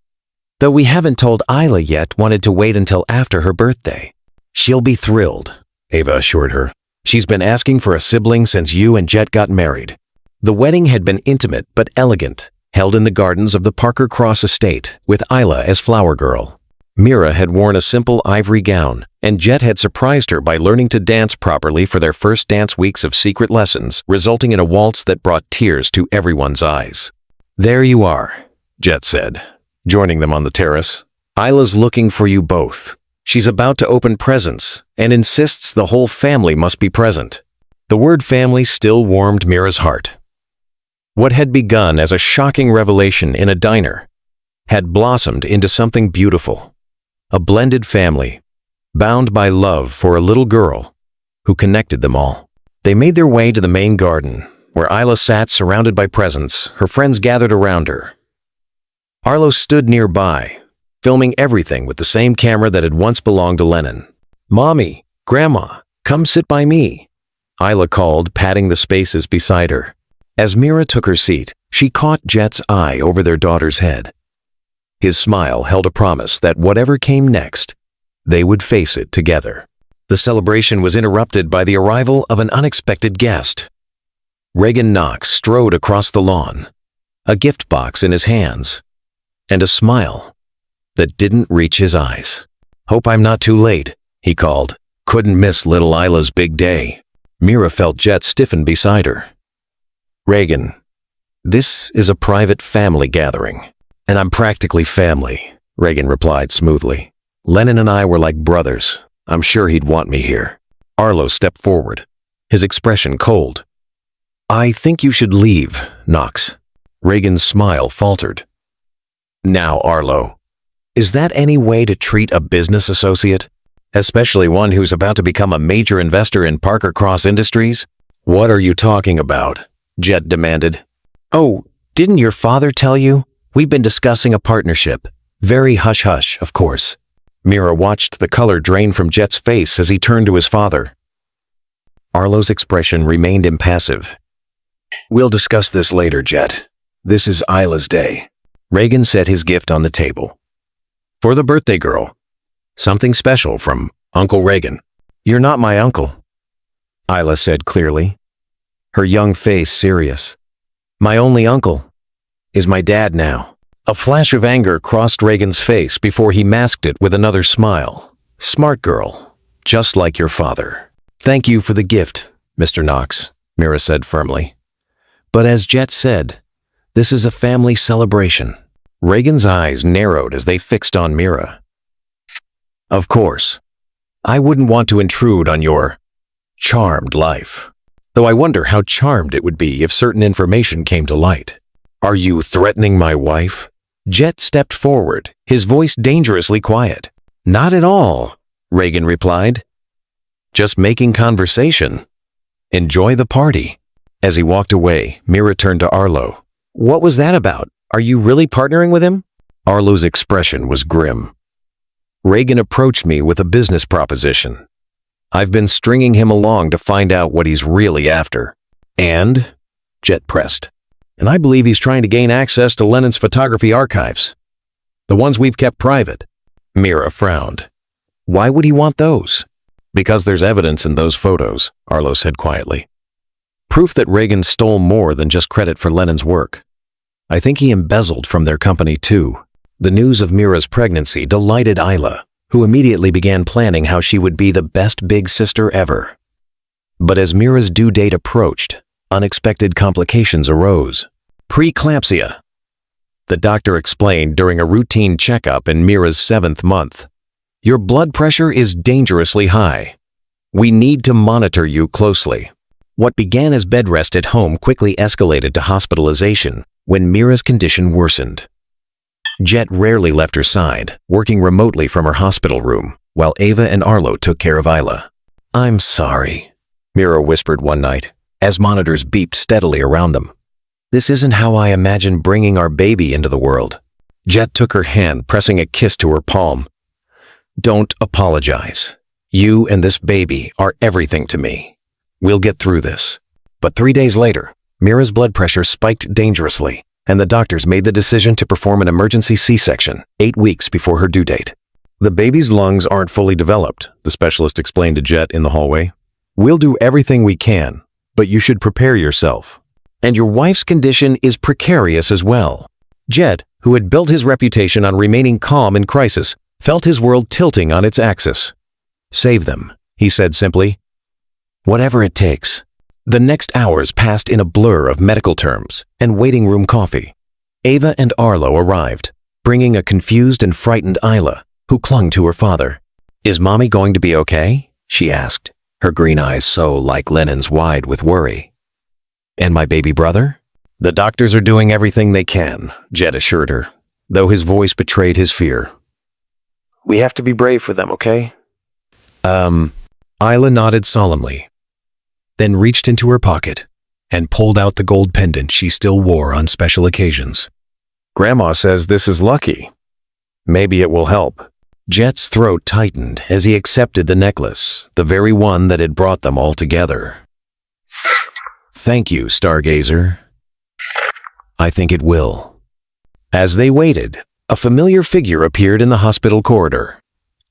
Though we haven't told Isla yet, wanted to wait until after her birthday. She'll be thrilled, Ava assured her. She's been asking for a sibling since you and Jet got married. The wedding had been intimate but elegant, held in the gardens of the Parker Cross estate, with Isla as flower girl. Mira had worn a simple ivory gown, and Jet had surprised her by learning to dance properly for their first dance weeks of secret lessons, resulting in a waltz that brought tears to everyone's eyes. There you are, Jet said, joining them on the terrace. Isla's looking for you both. She's about to open presents and insists the whole family must be present. The word family still warmed Mira's heart. What had begun as a shocking revelation in a diner had blossomed into something beautiful. A blended family, bound by love for a little girl who connected them all. They made their way to the main garden, where Isla sat surrounded by presents, her friends gathered around her. Arlo stood nearby, filming everything with the same camera that had once belonged to Lennon. Mommy, Grandma, come sit by me, Isla called, patting the spaces beside her. As Mira took her seat, she caught Jet's eye over their daughter's head. His smile held a promise that whatever came next, they would face it together. The celebration was interrupted by the arrival of an unexpected guest. Reagan Knox strode across the lawn, a gift box in his hands, and a smile that didn't reach his eyes. Hope I'm not too late, he called. Couldn't miss little Isla's big day. Mira felt Jet stiffen beside her. Reagan, this is a private family gathering, and I'm practically family, Reagan replied smoothly. Lennon and I were like brothers. I'm sure he'd want me here. Arlo stepped forward, his expression cold. I think you should leave, Knox. Reagan's smile faltered. Now, Arlo, is that any way to treat a business associate? Especially one who's about to become a major investor in Parker Cross Industries? What are you talking about? Jet demanded. Oh, didn't your father tell you? We've been discussing a partnership. Very hush-hush, of course. Mira watched the color drain from Jet's face as he turned to his father. Arlo's expression remained impassive. We'll discuss this later, Jet. This is Isla's day. Reagan set his gift on the table. For the birthday girl. Something special from Uncle Reagan. You're not my uncle, Isla said clearly, her young face serious. My only uncle is my dad now. A flash of anger crossed Reagan's face before he masked it with another smile. Smart girl, just like your father. Thank you for the gift, Mr. Knox, Mira said firmly. But as Jet said, this is a family celebration. Reagan's eyes narrowed as they fixed on Mira. Of course, I wouldn't want to intrude on your charmed life. though I wonder how charmed it would be if certain information came to light. Are you threatening my wife? Jet stepped forward, his voice dangerously quiet. Not at all, Reagan replied. Just making conversation. Enjoy the party. As he walked away, Mira turned to Arlo. What was that about? Are you really partnering with him? Arlo's expression was grim. Reagan approached me with a business proposition. I've been stringing him along to find out what he's really after. And? Jet pressed. And I believe he's trying to gain access to Lennon's photography archives. The ones we've kept private. Mira frowned. Why would he want those? Because there's evidence in those photos, Arlo said quietly. Proof that Reagan stole more than just credit for Lennon's work. I think he embezzled from their company too. The news of Mira's pregnancy delighted Isla, who immediately began planning how she would be the best big sister ever. But as Mira's due date approached, unexpected complications arose. Preeclampsia. The doctor explained during a routine checkup in Mira's 7th month. Your blood pressure is dangerously high. We need to monitor you closely. What began as bed rest at home quickly escalated to hospitalization when Mira's condition worsened. Jet rarely left her side, working remotely from her hospital room, while Ava and Arlo took care of Isla. I'm sorry, Mira whispered one night, as monitors beeped steadily around them. This isn't how I imagined bringing our baby into the world. Jet took her hand, pressing a kiss to her palm. Don't apologize. You and this baby are everything to me. We'll get through this. But 3 days later, Mira's blood pressure spiked dangerously, and the doctors made the decision to perform an emergency C-section 8 weeks before her due date. The baby's lungs aren't fully developed, the specialist explained to Jet in the hallway. We'll do everything we can, but you should prepare yourself. And your wife's condition is precarious as well. Jet, who had built his reputation on remaining calm in crisis, felt his world tilting on its axis. Save them, he said simply. Whatever it takes. The next hours passed in a blur of medical terms and waiting room coffee. Ava and Arlo arrived, bringing a confused and frightened Isla, who clung to her father. Is Mommy going to be okay? She asked, her green eyes so like Lennon's wide with worry. And my baby brother? The doctors are doing everything they can, Jet assured her, though his voice betrayed his fear. We have to be brave for them, okay? Isla nodded solemnly, then reached into her pocket and pulled out the gold pendant she still wore on special occasions. Grandma says this is lucky. Maybe it will help. Jet's throat tightened as he accepted the necklace, the very one that had brought them all together. Thank you, Stargazer. I think it will. As they waited, a familiar figure appeared in the hospital corridor.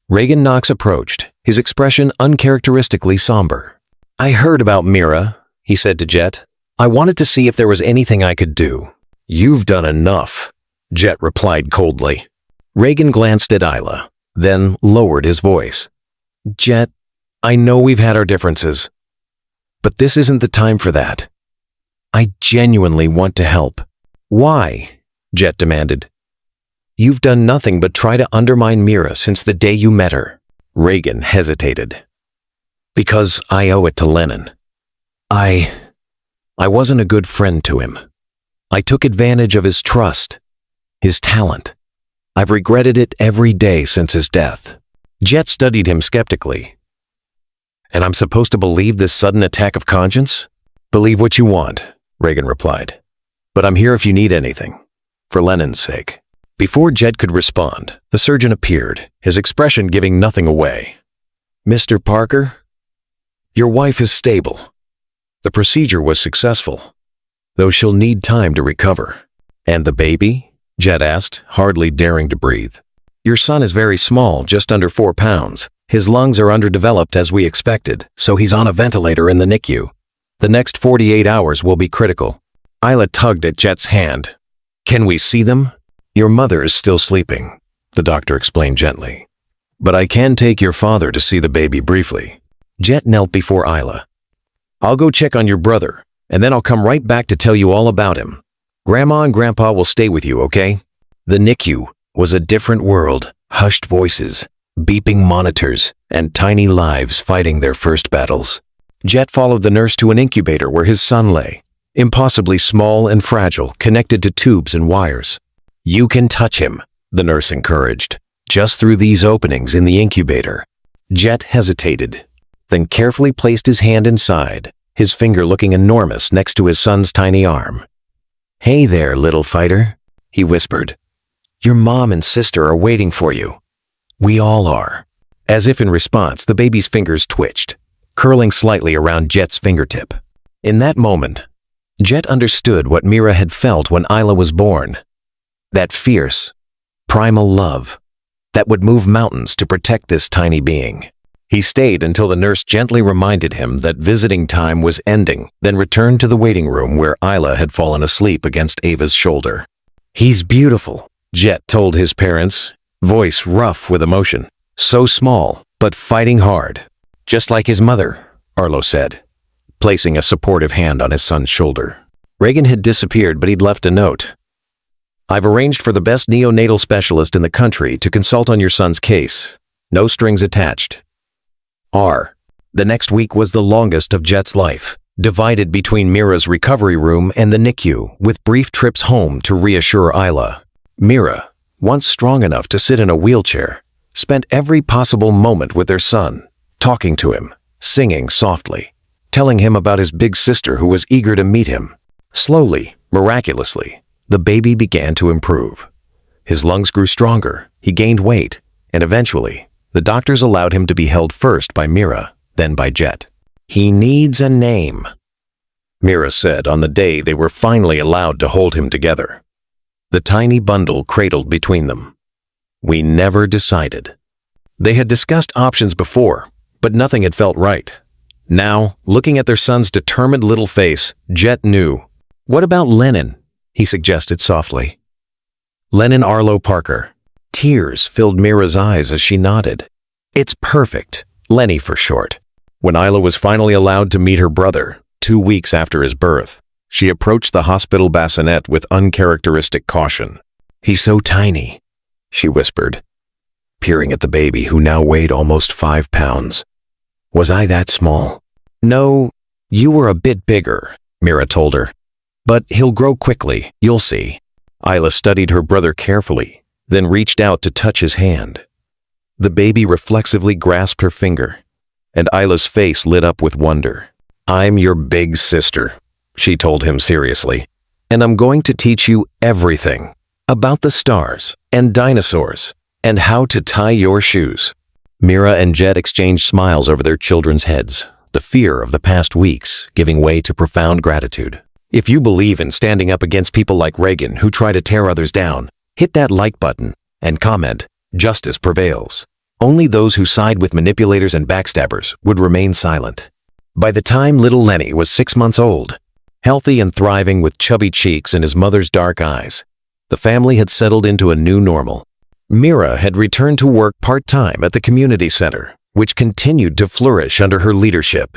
Reagan Knox approached, his expression uncharacteristically somber. I heard about Mira, he said to Jet. I wanted to see if there was anything I could do. You've done enough, Jet replied coldly. Reagan glanced at Isla, then lowered his voice. Jet, I know we've had our differences, but this isn't the time for that. I genuinely want to help. Why? Jet demanded. You've done nothing but try to undermine Mira since the day you met her. Reagan hesitated. Because I owe it to Lennon. I wasn't a good friend to him. I took advantage of his trust, his talent. I've regretted it every day since his death. Jet studied him skeptically. And I'm supposed to believe this sudden attack of conscience? Believe what you want, Reagan replied. But I'm here if you need anything, for Lennon's sake. Before Jet could respond, the surgeon appeared, his expression giving nothing away. Mr. Parker, your wife is stable. The procedure was successful, though she'll need time to recover. And the baby? Jet asked, hardly daring to breathe. Your son is very small, just under 4 pounds. His lungs are underdeveloped as we expected, so he's on a ventilator in the NICU. The next 48 hours will be critical. Isla tugged at Jet's hand. Can we see them? Your mother is still sleeping, the doctor explained gently. But I can take your father to see the baby briefly. Jet knelt before Isla. I'll go check on your brother, and then I'll come right back to tell you all about him. Grandma and Grandpa will stay with you, okay? The NICU was a different world, hushed voices, beeping monitors, and tiny lives fighting their first battles. Jet followed the nurse to an incubator where his son lay, impossibly small and fragile, connected to tubes and wires. "You can touch him," the nurse encouraged, "just through these openings in the incubator." Jet hesitated, then carefully placed his hand inside, his finger looking enormous next to his son's tiny arm. "Hey there, little fighter," he whispered. "Your mom and sister are waiting for you. We all are." As if in response, the baby's fingers twitched, curling slightly around Jet's fingertip. In that moment, Jet understood what Mira had felt when Isla was born. That fierce, primal love that would move mountains to protect this tiny being. He stayed until the nurse gently reminded him that visiting time was ending, then returned to the waiting room where Isla had fallen asleep against Ava's shoulder. "He's beautiful," Jet told his parents, voice rough with emotion. "So small, but fighting hard. Just like his mother," Arlo said, placing a supportive hand on his son's shoulder. Reagan had disappeared, but he'd left a note. "I've arranged for the best neonatal specialist in the country to consult on your son's case. No strings attached. R." The next week was the longest of Jet's life, divided between Mira's recovery room and the NICU, with brief trips home to reassure Isla. Mira, once strong enough to sit in a wheelchair, spent every possible moment with their son, talking to him, singing softly, telling him about his big sister who was eager to meet him. Slowly, miraculously, the baby began to improve. His lungs grew stronger, he gained weight, and eventually, the doctors allowed him to be held first by Mira, then by Jet. "He needs a name," Mira said on the day they were finally allowed to hold him together. The tiny bundle cradled between them. "We never decided." They had discussed options before, but nothing had felt right. Now, looking at their son's determined little face, Jet knew. "What about Lennon?" he suggested softly. "Lennon Arlo Parker." Tears filled Mira's eyes as she nodded. "It's perfect, Lenny for short." When Isla was finally allowed to meet her brother, 2 weeks after his birth, she approached the hospital bassinet with uncharacteristic caution. "He's so tiny," she whispered, peering at the baby who now weighed almost 5 pounds. "Was I that small?" "No, you were a bit bigger," Mira told her. "But he'll grow quickly, you'll see." Isla studied her brother carefully, then reached out to touch his hand. The baby reflexively grasped her finger, and Isla's face lit up with wonder. "I'm your big sister," she told him seriously, "and I'm going to teach you everything about the stars and dinosaurs and how to tie your shoes." Mira and Jet exchanged smiles over their children's heads, the fear of the past weeks giving way to profound gratitude. If you believe in standing up against people like Reagan who try to tear others down, hit that like button and comment, "Justice prevails." Only those who side with manipulators and backstabbers would remain silent. By the time little Lenny was 6 months old, healthy and thriving with chubby cheeks and his mother's dark eyes, the family had settled into a new normal. Mira had returned to work part-time at the community center, which continued to flourish under her leadership.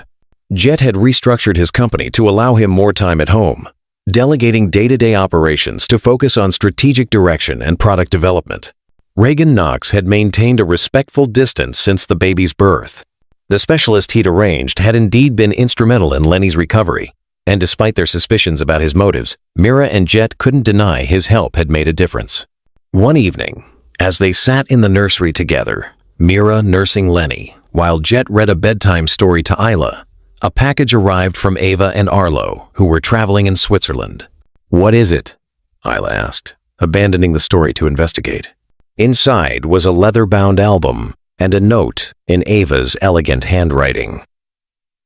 Jet had restructured his company to allow him more time at home, delegating day-to-day operations to focus on strategic direction and product development. Reagan Knox had maintained a respectful distance since the baby's birth. The specialist he'd arranged had indeed been instrumental in Lenny's recovery, and despite their suspicions about his motives, Mira and Jet couldn't deny his help had made a difference. One evening, as they sat in the nursery together, Mira nursing Lenny, while Jet read a bedtime story to Isla, a package arrived from Ava and Arlo, who were traveling in Switzerland. "What is it?" Isla asked, abandoning the story to investigate. Inside was a leather-bound album and a note in Ava's elegant handwriting.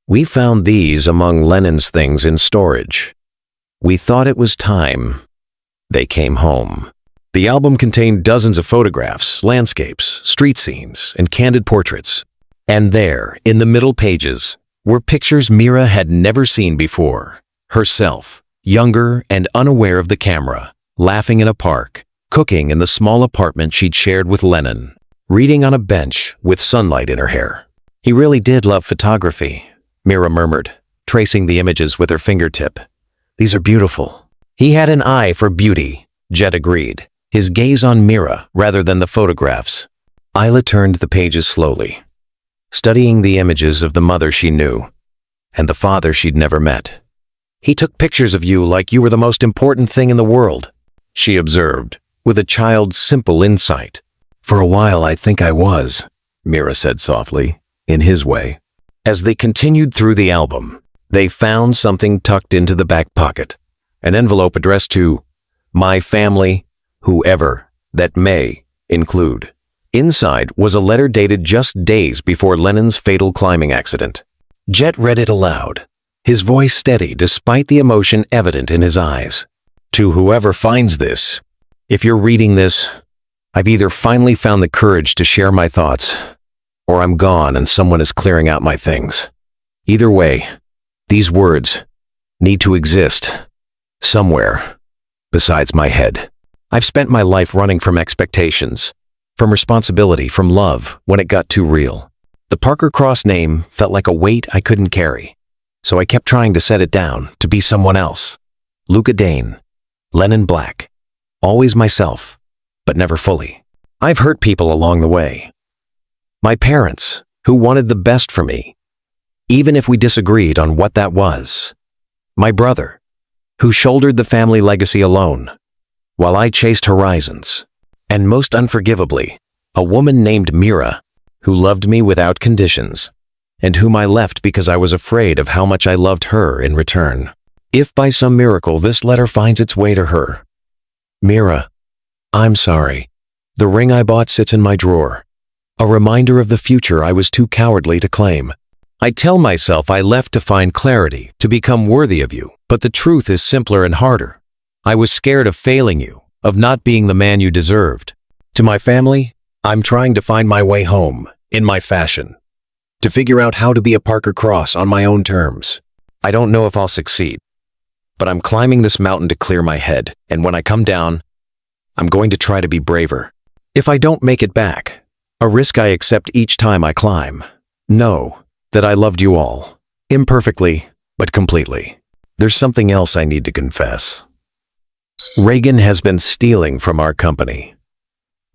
"We found these among Lennon's things in storage. We thought it was time they came home." The album contained dozens of photographs, landscapes, street scenes, and candid portraits. And there, in the middle pages, were pictures Mira had never seen before. Herself, younger and unaware of the camera, laughing in a park, cooking in the small apartment she'd shared with Lennon, reading on a bench with sunlight in her hair. "He really did love photography," Mira murmured, tracing the images with her fingertip. "These are beautiful." "He had an eye for beauty," Jet agreed, his gaze on Mira rather than the photographs. Isla turned the pages slowly, studying the images of the mother she knew. and the father she'd never met. "He took pictures of you like you were the most important thing in the world," she observed, with a child's simple insight. "For a while I think I was," Mira said softly, in his way. As they continued through the album, they found something tucked into the back pocket, an envelope addressed to "My family, whoever that may include." Inside was a letter dated just days before Lennon's fatal climbing accident. Jet read it aloud, his voice steady despite the emotion evident in his eyes. "To whoever finds this, if you're reading this, I've either finally found the courage to share my thoughts, or I'm gone and someone is clearing out my things. Either way, these words need to exist somewhere besides my head. I've spent my life running from expectations, from responsibility, from love, when it got too real. The Parker Cross name felt like a weight I couldn't carry, so I kept trying to set it down, to be someone else. Luca Dane, Lennon Black, always myself, but never fully. I've hurt people along the way. My parents, who wanted the best for me, even if we disagreed on what that was. My brother, who shouldered the family legacy alone, while I chased horizons. And most unforgivably, a woman named Mira, who loved me without conditions, and whom I left because I was afraid of how much I loved her in return. If by some miracle this letter finds its way to her. Mira, I'm sorry. The ring I bought sits in my drawer, a reminder of the future I was too cowardly to claim. I tell myself I left to find clarity, to become worthy of you, but the truth is simpler and harder. I was scared of failing you, of not being the man you deserved. To my family, I'm trying to find my way home, in my fashion, to figure out how to be a Parker Cross on my own terms. I don't know if I'll succeed, but I'm climbing this mountain to clear my head, and when I come down, I'm going to try to be braver. If I don't make it back, a risk I accept each time I climb, know that I loved you all, imperfectly, but completely. There's something else I need to confess. Reagan has been stealing from our company.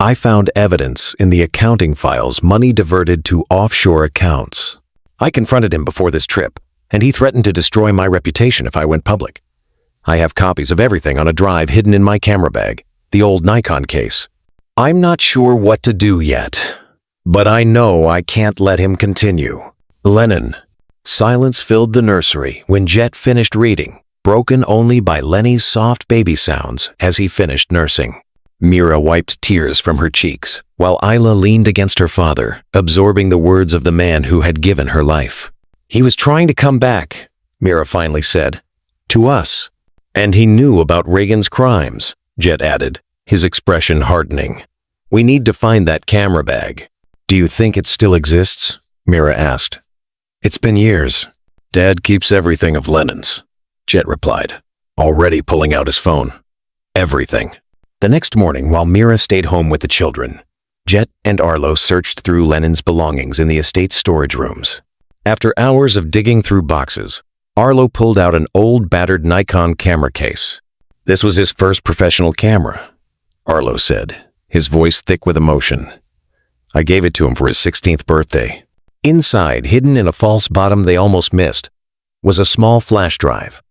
I found evidence in the accounting files, money diverted to offshore accounts. I confronted him before this trip, and he threatened to destroy my reputation if I went public. I have copies of everything on a drive hidden in my camera bag, the old Nikon case. I'm not sure what to do yet, but I know I can't let him continue. Lennon. Silence filled the nursery when Jet finished reading, broken only by Lenny's soft baby sounds as he finished nursing. Mira wiped tears from her cheeks, while Isla leaned against her father, absorbing the words of the man who had given her life. He was trying to come back, Mira finally said. To us. And he knew about Reagan's crimes, Jet added, his expression hardening. We need to find that camera bag. Do you think it still exists? Mira asked. It's been years. Dad keeps everything of Lennon's, Jet replied, already pulling out his phone. Everything. The next morning, while Mira stayed home with the children, Jet and Arlo searched through Lennon's belongings in the estate's storage rooms. After hours of digging through boxes, Arlo pulled out an old battered Nikon camera case. This was his first professional camera, Arlo said, his voice thick with emotion. I gave it to him for his 16th birthday. Inside, hidden in a false bottom they almost missed, was a small flash drive.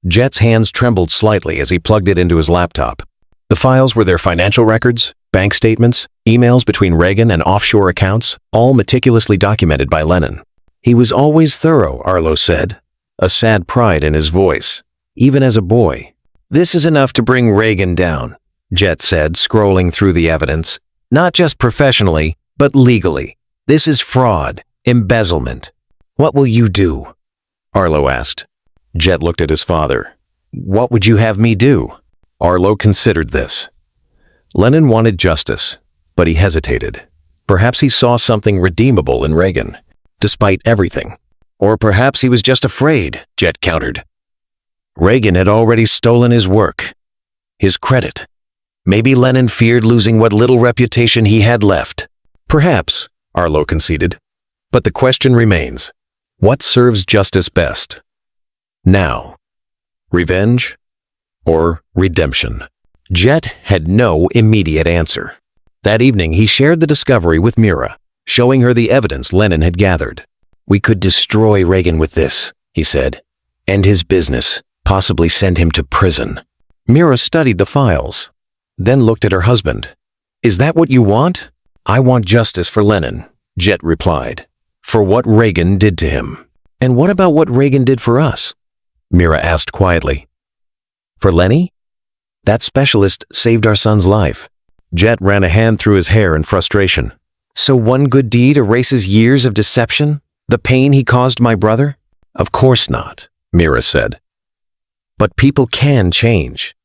Jet's hands trembled slightly as he plugged it into his laptop. The files were their financial records, bank statements, emails between Reagan and offshore accounts, all meticulously documented by Lennon. He was always thorough, Arlo said, a sad pride in his voice, even as a boy. This is enough to bring Reagan down, Jet said, scrolling through the evidence. Not just professionally, but legally. This is fraud, embezzlement. What will you do? Arlo asked. Jet looked at his father. What would you have me do? Arlo considered this. Lennon wanted justice, but he hesitated. Perhaps he saw something redeemable in Reagan, despite everything. Or perhaps he was just afraid, Jet countered. Reagan had already stolen his work, his credit. Maybe Lennon feared losing what little reputation he had left. Perhaps, Arlo conceded. But the question remains, what serves justice best? Now, revenge or redemption? Jet had no immediate answer. That evening, he shared the discovery with Mira, showing her the evidence Lennon had gathered. We could destroy Reagan with this, he said. End his business, possibly send him to prison. Mira studied the files, then looked at her husband. Is that what you want? I want justice for Lennon, Jet replied. For what Reagan did to him. And what about what Reagan did for us? Mira asked quietly. For Lenny? That specialist saved our son's life. Jet ran a hand through his hair in frustration. So one good deed erases years of deception? The pain he caused my brother? Of course not, Mira said. But people can change.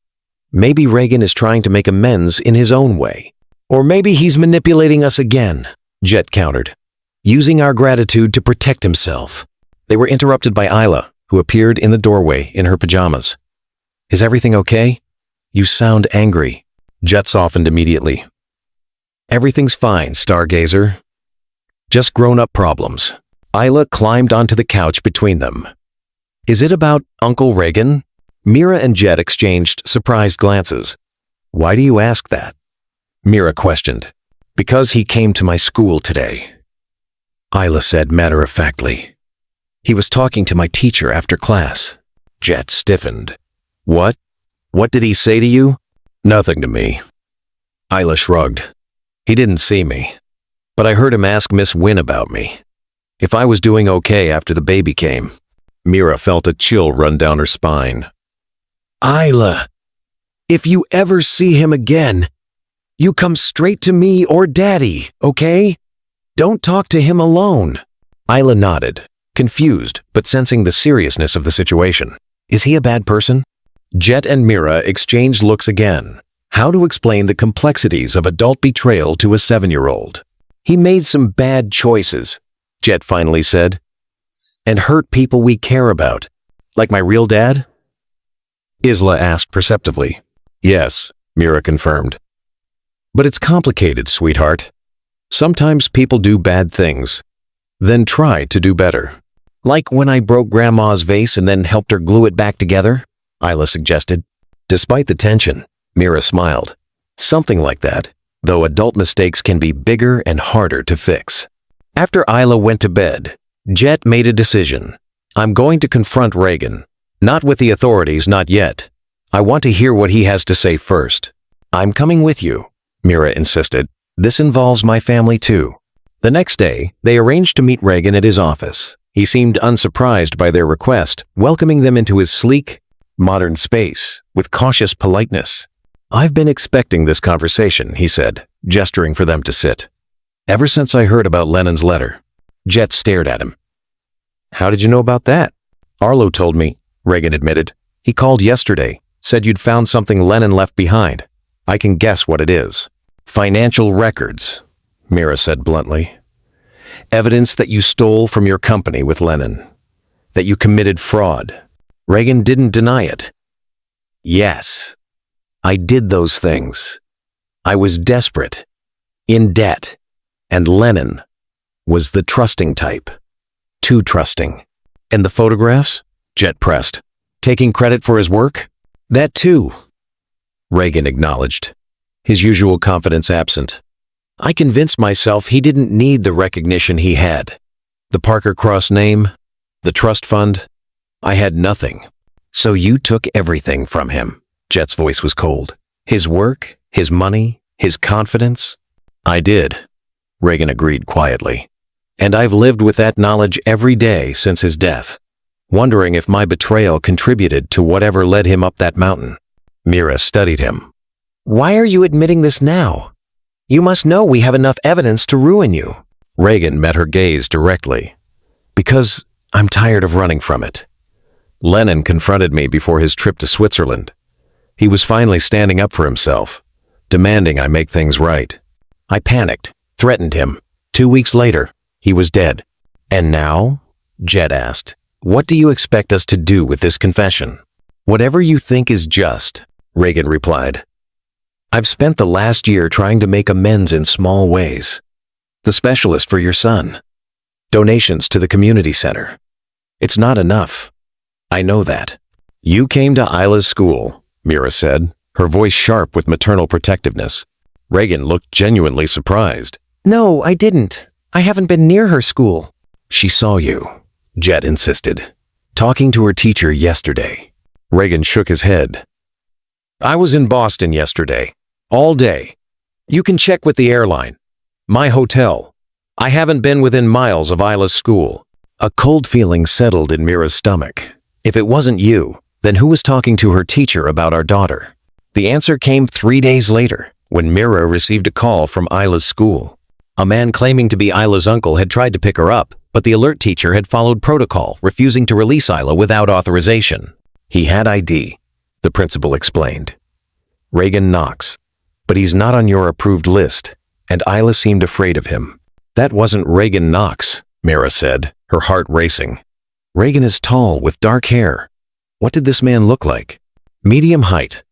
Maybe Reagan is trying to make amends in his own way. Or maybe he's manipulating us again, Jet countered, using our gratitude to protect himself. They were interrupted by Isla, who appeared in the doorway in her pajamas. Is everything okay? You sound angry. Jet softened immediately. Everything's fine, stargazer. Just grown-up problems. Isla climbed onto the couch between them. Is it about Uncle Reagan? Mira and Jet exchanged surprised glances. Why do you ask that? Mira questioned. Because he came to my school today. Isla said matter-of-factly. He was talking to my teacher after class. Jet stiffened. What? What did he say to you? Nothing to me. Isla shrugged. He didn't see me, but I heard him ask Miss Wynne about me. If I was doing okay after the baby came. Mira felt a chill run down her spine. Isla, if you ever see him again, you come straight to me or Daddy, okay? Don't talk to him alone. Isla nodded, confused but sensing the seriousness of the situation. Is he a bad person? Jet and Mira exchanged looks again. How to explain the complexities of adult betrayal to a 7-year-old? He made some bad choices, Jet finally said. And hurt people we care about. Like my real dad? Isla asked perceptively. Yes, Mira confirmed. But it's complicated, sweetheart. Sometimes people do bad things, then try to do better. Like when I broke Grandma's vase and then helped her glue it back together, Isla suggested. Despite the tension, Mira smiled. Something like that, though adult mistakes can be bigger and harder to fix. After Isla went to bed, Jet made a decision. I'm going to confront Reagan. Not with the authorities, not yet. I want to hear what he has to say first. I'm coming with you, Mira insisted. This involves my family too. The next day, they arranged to meet Reagan at his office. He seemed unsurprised by their request, welcoming them into his sleek, modern space with cautious politeness. I've been expecting this conversation, he said, gesturing for them to sit. Ever since I heard about Lennon's letter. Jet stared at him. How did you know about that? Arlo told me, Reagan admitted. He called yesterday, said you'd found something Lennon left behind. I can guess what it is. Financial records, Mira said bluntly. Evidence that you stole from your company with Lennon. That you committed fraud. Reagan didn't deny it. Yes, I did those things. I was desperate, in debt, and Lennon was the trusting type. Too trusting. And the photographs? Jet pressed. Taking credit for his work? That too. Reagan acknowledged, his usual confidence absent. I convinced myself he didn't need the recognition he had. The Parker Cross name, the trust fund. I had nothing. So you took everything from him. Jet's voice was cold. His work, his money, his confidence. I did, Reagan agreed quietly. And I've lived with that knowledge every day since his death, wondering if my betrayal contributed to whatever led him up that mountain. Mira studied him. Why are you admitting this now? You must know we have enough evidence to ruin you. Reagan met her gaze directly. Because I'm tired of running from it. Lennon confronted me before his trip to Switzerland. He was finally standing up for himself, demanding I make things right. I panicked, threatened him. 2 weeks later, he was dead. And now? Jet asked. What do you expect us to do with this confession? Whatever you think is just, Reagan replied. I've spent the last year trying to make amends in small ways. The specialist for your son. Donations to the community center. It's not enough. I know that. You came to Isla's school, Mira said, her voice sharp with maternal protectiveness. Reagan looked genuinely surprised. No, I didn't. I haven't been near her school. She saw you, Jet insisted. Talking to her teacher yesterday. Reagan shook his head. I was in Boston yesterday. All day. You can check with the airline. My hotel. I haven't been within miles of Isla's school. A cold feeling settled in Mira's stomach. If it wasn't you, then who was talking to her teacher about our daughter? The answer came 3 days later, when Mira received a call from Isla's school. A man claiming to be Isla's uncle had tried to pick her up, but the alert teacher had followed protocol, refusing to release Isla without authorization. He had ID, the principal explained. Reagan Knox. But he's not on your approved list, and Isla seemed afraid of him. That wasn't Reagan Knox, Mira said, her heart racing. Reagan is tall with dark hair. What did this man look like? Medium height.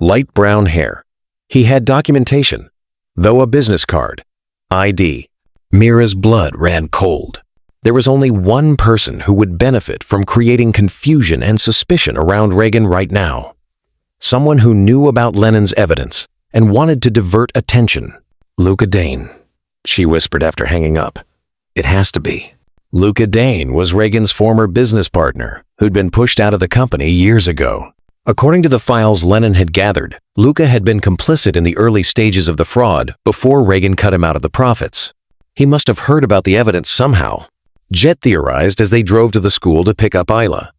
Light brown hair. He had documentation, though a business card. ID. Mira's blood ran cold. There was only one person who would benefit from creating confusion and suspicion around Reagan right now. Someone who knew about Lennon's evidence and wanted to divert attention. Luca Dane, she whispered after hanging up. It has to be. Luca Dane was Reagan's former business partner, who'd been pushed out of the company years ago. According to the files Lennon had gathered, Luca had been complicit in the early stages of the fraud before Reagan cut him out of the profits. He must have heard about the evidence somehow. Jet theorized as they drove to the school to pick up Isla.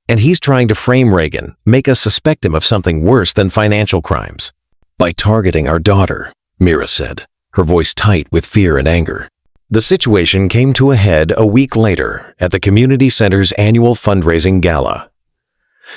And he's trying to frame Reagan, make us suspect him of something worse than financial crimes. By targeting our daughter, Mira said, her voice tight with fear and anger. The situation came to a head a week later at the community center's annual fundraising gala.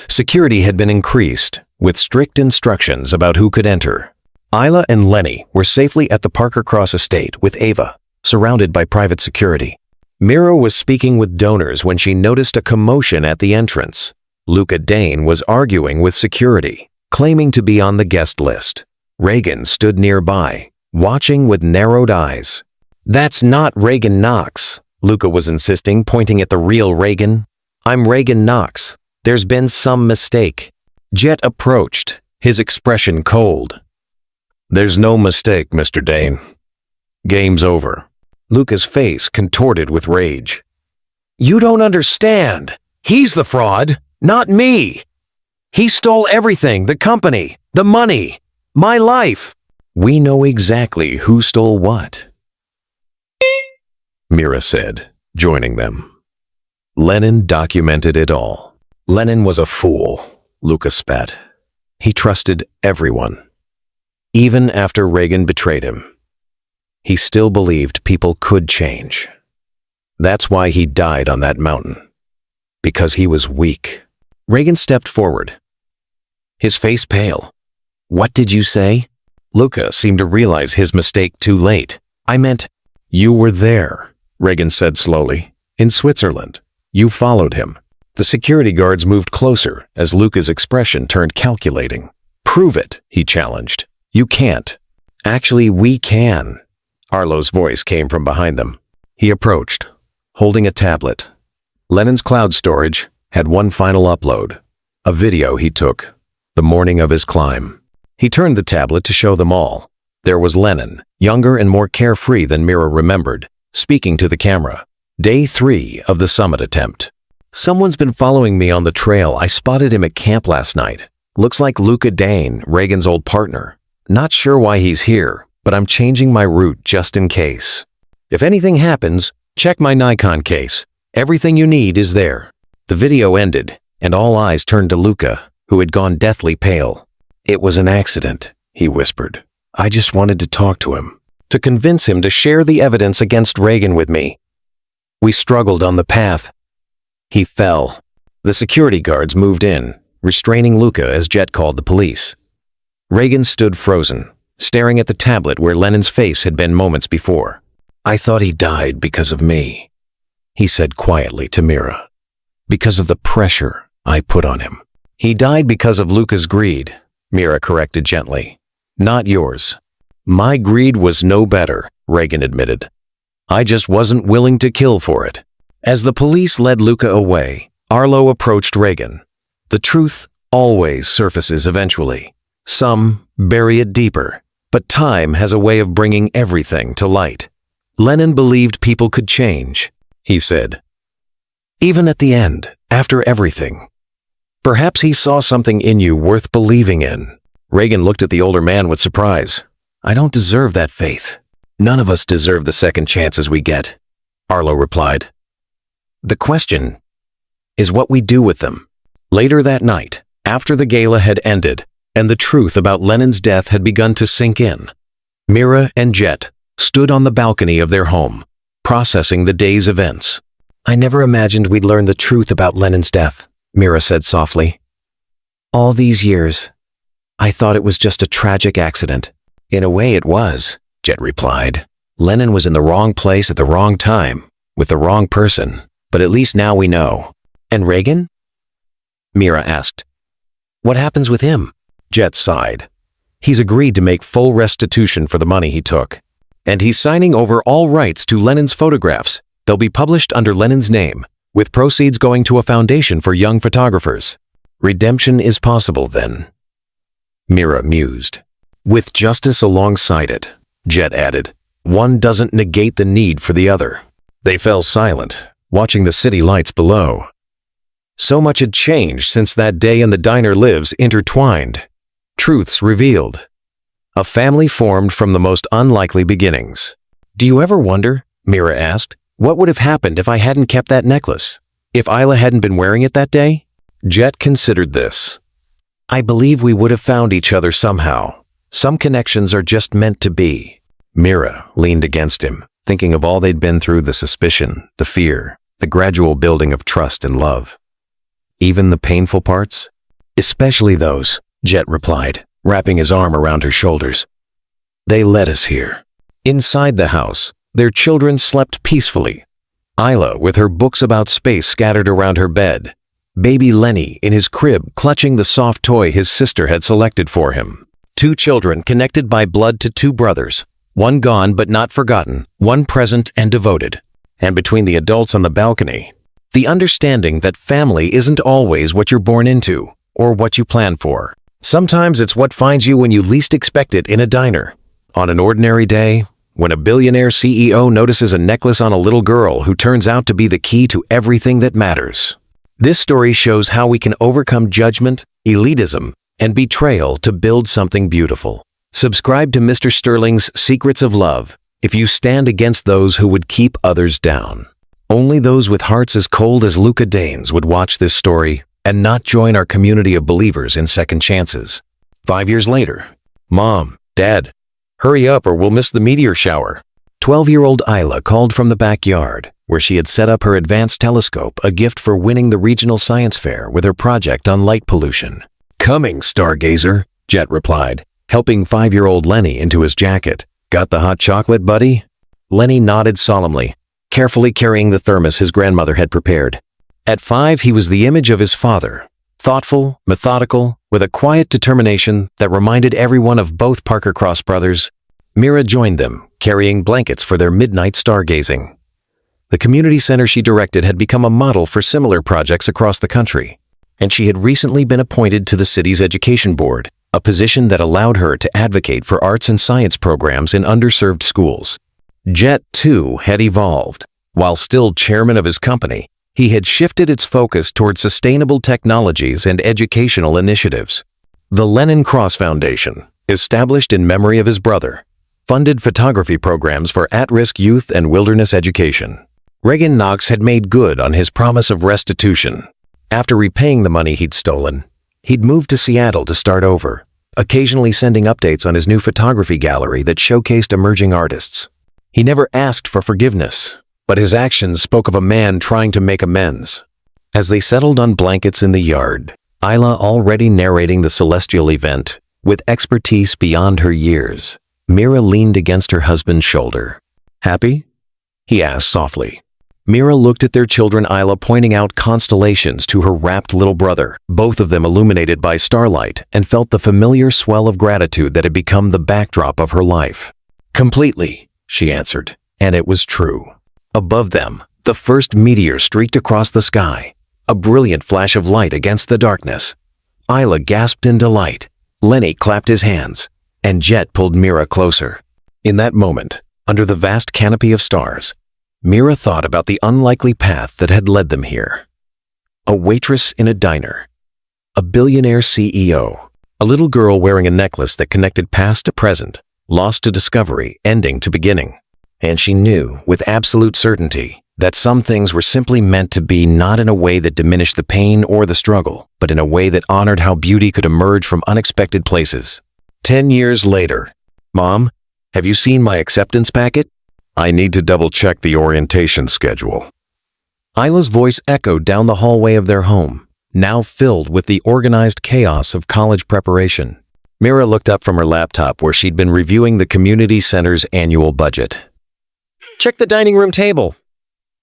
Security had been increased, with strict instructions about who could enter. Isla and Lenny were safely at the Parker Cross estate with Ava, surrounded by private security. Mira was speaking with donors when she noticed a commotion at the entrance. Luca Dane was arguing with security, claiming to be on the guest list. Reagan stood nearby, watching with narrowed eyes. That's not Reagan Knox, Luca was insisting, pointing at the real Reagan. I'm Reagan Knox. There's been some mistake. Jet approached, his expression cold. There's no mistake, Mr. Dane. Game's over. Luca's face contorted with rage. You don't understand. He's the fraud, not me. He stole everything, the company, the money, my life. We know exactly who stole what, Mira said, joining them. Lennon documented it all. Lennon was a fool, Luca spat. He trusted everyone. Even after Reagan betrayed him, he still believed people could change. That's why he died on that mountain. Because he was weak. Reagan stepped forward, his face pale. What did you say? Luca seemed to realize his mistake too late. I meant, you were there, Reagan said slowly. In Switzerland. You followed him. The security guards moved closer as Luca's expression turned calculating. Prove it, he challenged. You can't. Actually, we can. Arlo's voice came from behind them. He approached, holding a tablet. Lennon's cloud storage had one final upload, a video he took the morning of his climb. He turned the tablet to show them all. There was Lennon, younger and more carefree than Mira remembered, speaking to the camera. Day 3 of the summit attempt. Someone's been following me on the trail. I spotted him at camp last night. Looks like Luca Dane, Reagan's old partner. Not sure why he's here, but I'm changing my route just in case. If anything happens, check my Nikon case. Everything you need is there. The video ended, and all eyes turned to Luca, who had gone deathly pale. It was an accident, he whispered. I just wanted to talk to him, to convince him to share the evidence against Reagan with me. We struggled on the path. He fell. The security guards moved in, restraining Luca as Jet called the police. Reagan stood frozen, staring at the tablet where Lennon's face had been moments before. I thought he died because of me, he said quietly to Mira. Because of the pressure I put on him. He died because of Luca's greed, Mira corrected gently. Not yours. My greed was no better, Reagan admitted. I just wasn't willing to kill for it. As the police led Luca away, Arlo approached Reagan. The truth always surfaces eventually. Some bury it deeper, but time has a way of bringing everything to light. Lennon believed people could change, he said. Even at the end, after everything. Perhaps he saw something in you worth believing in. Reagan looked at the older man with surprise. I don't deserve that faith. None of us deserve the second chances we get, Arlo replied. The question is what we do with them. Later that night, after the gala had ended, and the truth about Lennon's death had begun to sink in, Mira and Jet stood on the balcony of their home, processing the day's events. I never imagined we'd learn the truth about Lennon's death, Mira said softly. All these years, I thought it was just a tragic accident. In a way it was, Jet replied. Lennon was in the wrong place at the wrong time, with the wrong person, but at least now we know. And Reagan? Mira asked. What happens with him? Jet sighed. He's agreed to make full restitution for the money he took. And he's signing over all rights to Lennon's photographs. They'll be published under Lennon's name, with proceeds going to a foundation for young photographers. Redemption is possible then. Mira mused. With justice alongside it, Jet added. One doesn't negate the need for the other. They fell silent, watching the city lights below. So much had changed since that day in the diner lives intertwined. Truths revealed. A family formed from the most unlikely beginnings. Do you ever wonder, Mira asked, what would have happened if I hadn't kept that necklace? If Isla hadn't been wearing it that day? Jet considered this. I believe we would have found each other somehow. Some connections are just meant to be. Mira leaned against him, thinking of all they'd been through, the suspicion, the fear, the gradual building of trust and love. Even the painful parts? Especially those, Jet replied, wrapping his arm around her shoulders. They led us here. Inside the house, their children slept peacefully. Isla with her books about space scattered around her bed. Baby Lenny in his crib clutching the soft toy his sister had selected for him. Two children connected by blood to two brothers. One gone but not forgotten, one present and devoted. And between the adults on the balcony, the understanding that family isn't always what you're born into or what you plan for. Sometimes it's what finds you when you least expect it in a diner. On an ordinary day, when a billionaire CEO notices a necklace on a little girl who turns out to be the key to everything that matters. This story shows how we can overcome judgment, elitism, and betrayal to build something beautiful. Subscribe to Mr. Sterling's Secrets of Love if you stand against those who would keep others down. Only those with hearts as cold as Luca Dane's would watch this story and not join our community of believers in second chances. 5 years later, Mom, Dad, hurry up or we'll miss the meteor shower. 12-year-old Isla called from the backyard, where she had set up her advanced telescope, a gift for winning the regional science fair with her project on light pollution. Coming, stargazer, Jet replied, helping 5-year-old Lenny into his jacket. Got the hot chocolate, buddy? Lenny nodded solemnly, carefully carrying the thermos his grandmother had prepared. At 5, he was the image of his father, thoughtful, methodical, with a quiet determination that reminded everyone of both Parker Cross brothers. Mira joined them, carrying blankets for their midnight stargazing. The community center she directed had become a model for similar projects across the country, and she had recently been appointed to the city's education board, a position that allowed her to advocate for arts and science programs in underserved schools. Jet, too, had evolved. While still chairman of his company, he had shifted its focus toward sustainable technologies and educational initiatives. The Lennon Cross Foundation, established in memory of his brother, funded photography programs for at-risk youth and wilderness education. Reagan Knox had made good on his promise of restitution. After repaying the money he'd stolen, he'd moved to Seattle to start over, occasionally sending updates on his new photography gallery that showcased emerging artists. He never asked for forgiveness, but his actions spoke of a man trying to make amends. As they settled on blankets in the yard, Isla already narrating the celestial event, with expertise beyond her years, Mira leaned against her husband's shoulder. Happy? He asked softly. Mira looked at their children, Isla pointing out constellations to her rapt little brother, both of them illuminated by starlight, and felt the familiar swell of gratitude that had become the backdrop of her life. Completely, she answered, and it was true. Above them, the first meteor streaked across the sky, a brilliant flash of light against the darkness. Isla gasped in delight. Lenny clapped his hands, and Jet pulled Mira closer. In that moment, under the vast canopy of stars, Mira thought about the unlikely path that had led them here. A waitress in a diner. A billionaire CEO. A little girl wearing a necklace that connected past to present, lost to discovery, ending to beginning. And she knew, with absolute certainty, that some things were simply meant to be, not in a way that diminished the pain or the struggle, but in a way that honored how beauty could emerge from unexpected places. 10 years later. Mom, have you seen my acceptance packet? I need to double-check the orientation schedule. Isla's voice echoed down the hallway of their home, now filled with the organized chaos of college preparation. Mira looked up from her laptop where she'd been reviewing the community center's annual budget. Check the dining room table.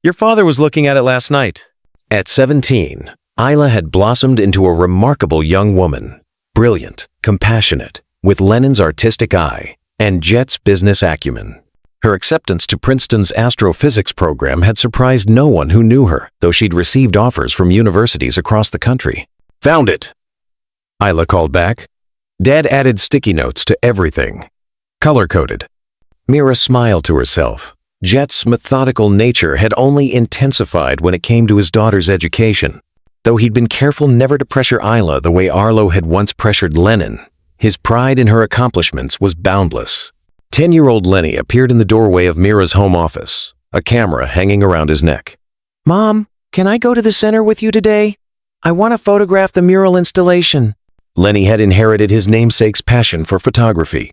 Your father was looking at it last night. At 17, Isla had blossomed into a remarkable young woman. Brilliant, compassionate, with Lennon's artistic eye and Jet's business acumen. Her acceptance to Princeton's astrophysics program had surprised no one who knew her, though she'd received offers from universities across the country. Found it, Isla called back. Dad added sticky notes to everything. Color-coded. Mira smiled to herself. Jet's methodical nature had only intensified when it came to his daughter's education. Though he'd been careful never to pressure Isla the way Arlo had once pressured Lennon, his pride in her accomplishments was boundless. 10-year-old Lenny appeared in the doorway of Mira's home office, a camera hanging around his neck. Mom, can I go to the center with you today? I want to photograph the mural installation. Lenny had inherited his namesake's passion for photography,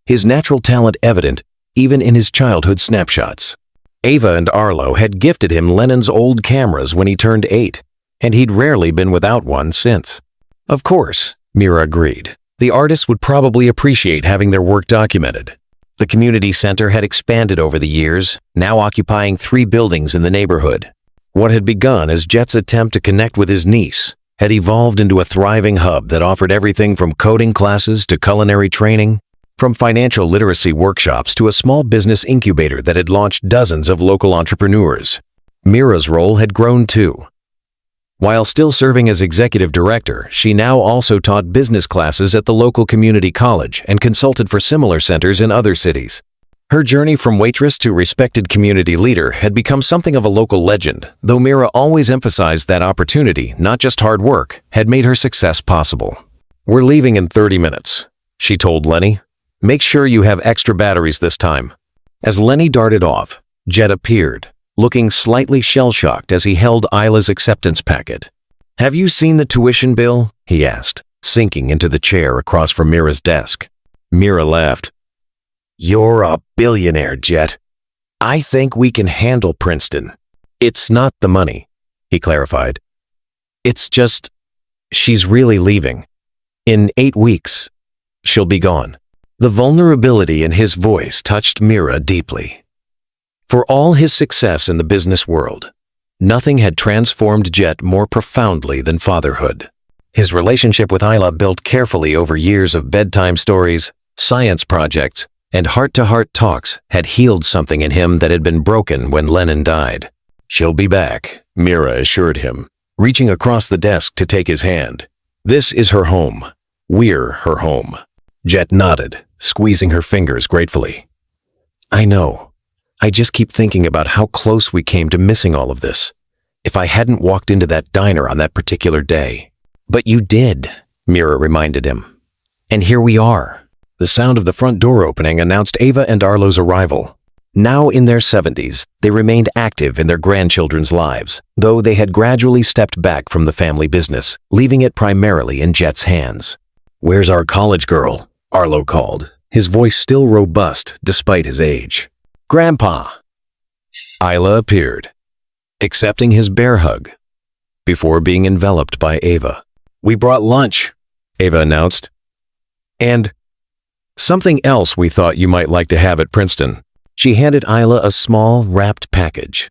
his natural talent evident even in his childhood snapshots. Ava and Arlo had gifted him Lennon's old cameras when he turned 8, and he'd rarely been without one since. Of course, Mira agreed. The artists would probably appreciate having their work documented. The community center had expanded over the years, now occupying 3 buildings in the neighborhood. What had begun as Jet's attempt to connect with his niece had evolved into a thriving hub that offered everything from coding classes to culinary training, from financial literacy workshops to a small business incubator that had launched dozens of local entrepreneurs. Mira's role had grown too. While still serving as executive director, she now also taught business classes at the local community college and consulted for similar centers in other cities. Her journey from waitress to respected community leader had become something of a local legend, though Mira always emphasized that opportunity, not just hard work, had made her success possible. We're leaving in 30 minutes, she told Lenny. Make sure you have extra batteries this time. As Lenny darted off, Jet appeared, looking slightly shell-shocked as he held Isla's acceptance packet. Have you seen the tuition bill? He asked, sinking into the chair across from Mira's desk. Mira laughed. You're a billionaire, Jet. I think we can handle Princeton. It's not the money, he clarified. It's just, she's really leaving. In 8 weeks, she'll be gone. The vulnerability in his voice touched Mira deeply. For all his success in the business world, nothing had transformed Jet more profoundly than fatherhood. His relationship with Isla, built carefully over years of bedtime stories, science projects, and heart-to-heart talks, had healed something in him that had been broken when Lennon died. She'll be back, Mira assured him, reaching across the desk to take his hand. This is her home. We're her home. Jet nodded, squeezing her fingers gratefully. I know. I just keep thinking about how close we came to missing all of this. If I hadn't walked into that diner on that particular day. But you did, Mira reminded him. And here we are. The sound of the front door opening announced Ava and Arlo's arrival. Now in their 70s, they remained active in their grandchildren's lives, though they had gradually stepped back from the family business, leaving it primarily in Jet's hands. Where's our college girl? Arlo called, his voice still robust despite his age. Grandpa! Isla appeared, accepting his bear hug, before being enveloped by Ava. We brought lunch, Ava announced. And something else we thought you might like to have at Princeton. She handed Isla a small, wrapped package.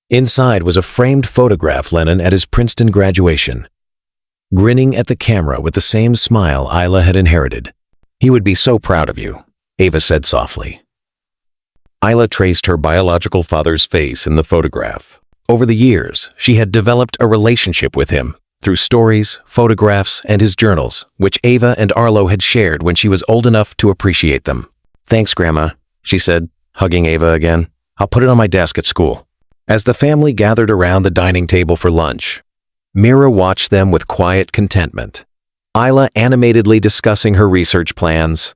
Inside was a framed photograph Lennon at his Princeton graduation, grinning at the camera with the same smile Isla had inherited. He would be so proud of you, Ava said softly. Isla traced her biological father's face in the photograph. Over the years, she had developed a relationship with him through stories, photographs, and his journals, which Ava and Arlo had shared when she was old enough to appreciate them. Thanks, Grandma, she said, hugging Ava again. I'll put it on my desk at school." As the family gathered around the dining table for lunch, Mira watched them with quiet contentment. Isla animatedly discussing her research plans,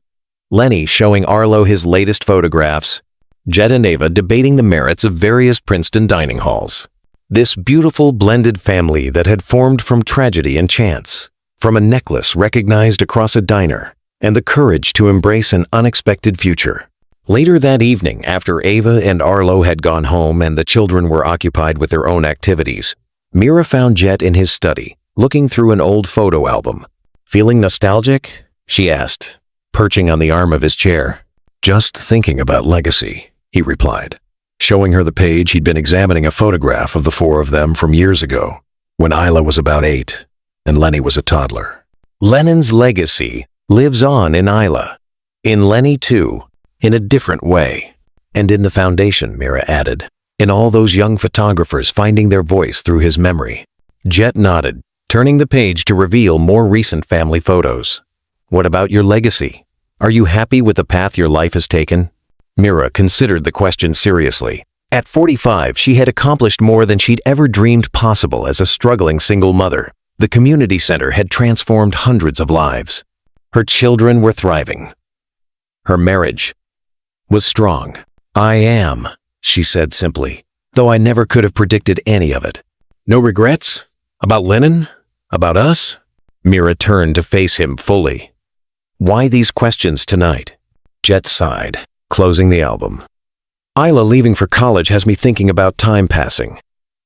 Lenny showing Arlo his latest photographs, Jet and Ava debating the merits of various Princeton dining halls. This beautiful blended family that had formed from tragedy and chance, from a necklace recognized across a diner, and the courage to embrace an unexpected future. Later that evening, after Ava and Arlo had gone home and the children were occupied with their own activities, Mira found Jet in his study, looking through an old photo album. "Feeling nostalgic?" she asked, perching on the arm of his chair. "Just thinking about legacy," he replied, showing her the page. He'd been examining a photograph of the four of them from years ago, when Isla was about 8 and Lenny was a toddler. Lennon's legacy lives on in Isla, in Lenny too, in a different way, and in the foundation, Mira added, in all those young photographers finding their voice through his memory. Jet nodded, turning the page to reveal more recent family photos. "What about your legacy? Are you happy with the path your life has taken?" Mira considered the question seriously. At 45, she had accomplished more than she'd ever dreamed possible as a struggling single mother. The community center had transformed hundreds of lives. Her children were thriving. Her marriage was strong. "I am," she said simply, "though I never could have predicted any of it." "No regrets? About Lennon? About us?" Mira turned to face him fully. "Why these questions tonight?" Jet sighed, closing the album. "Isla leaving for college has me thinking about time passing,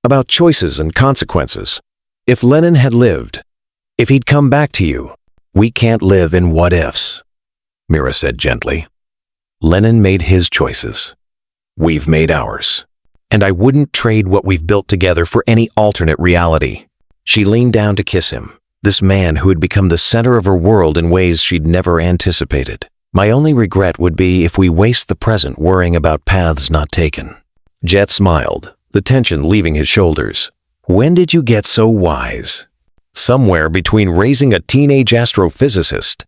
about choices and consequences. If Lennon had lived, if he'd come back to you, we can't live in what-ifs," Mira said gently. "Lennon made his choices. We've made ours. And I wouldn't trade what we've built together for any alternate reality." She leaned down to kiss him, this man who had become the center of her world in ways she'd never anticipated. "My only regret would be if we waste the present worrying about paths not taken." Jet smiled, the tension leaving his shoulders. "When did you get so wise?" "Somewhere between raising a teenage astrophysicist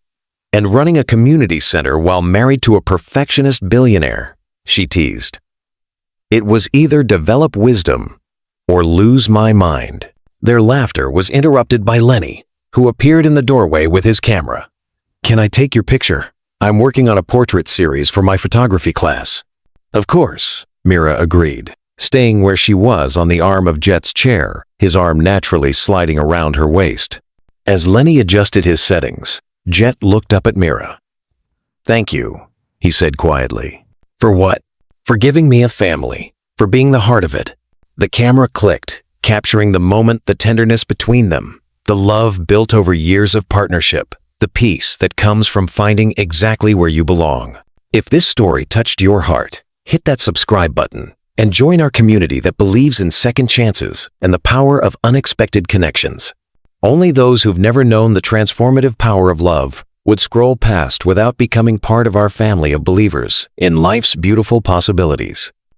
and running a community center while married to a perfectionist billionaire," she teased. "It was either develop wisdom or lose my mind." Their laughter was interrupted by Lenny, who appeared in the doorway with his camera. "Can I take your picture? I'm working on a portrait series for my photography class." "Of course," Mira agreed, staying where she was on the arm of Jet's chair, his arm naturally sliding around her waist. As Lenny adjusted his settings, Jet looked up at Mira. "Thank you," he said quietly. "For what?" "For giving me a family, for being the heart of it." The camera clicked, capturing the moment, the tenderness between them, the love built over years of partnership, the peace that comes from finding exactly where you belong. If this story touched your heart, hit that subscribe button and join our community that believes in second chances and the power of unexpected connections. Only those who've never known the transformative power of love would scroll past without becoming part of our family of believers in life's beautiful possibilities.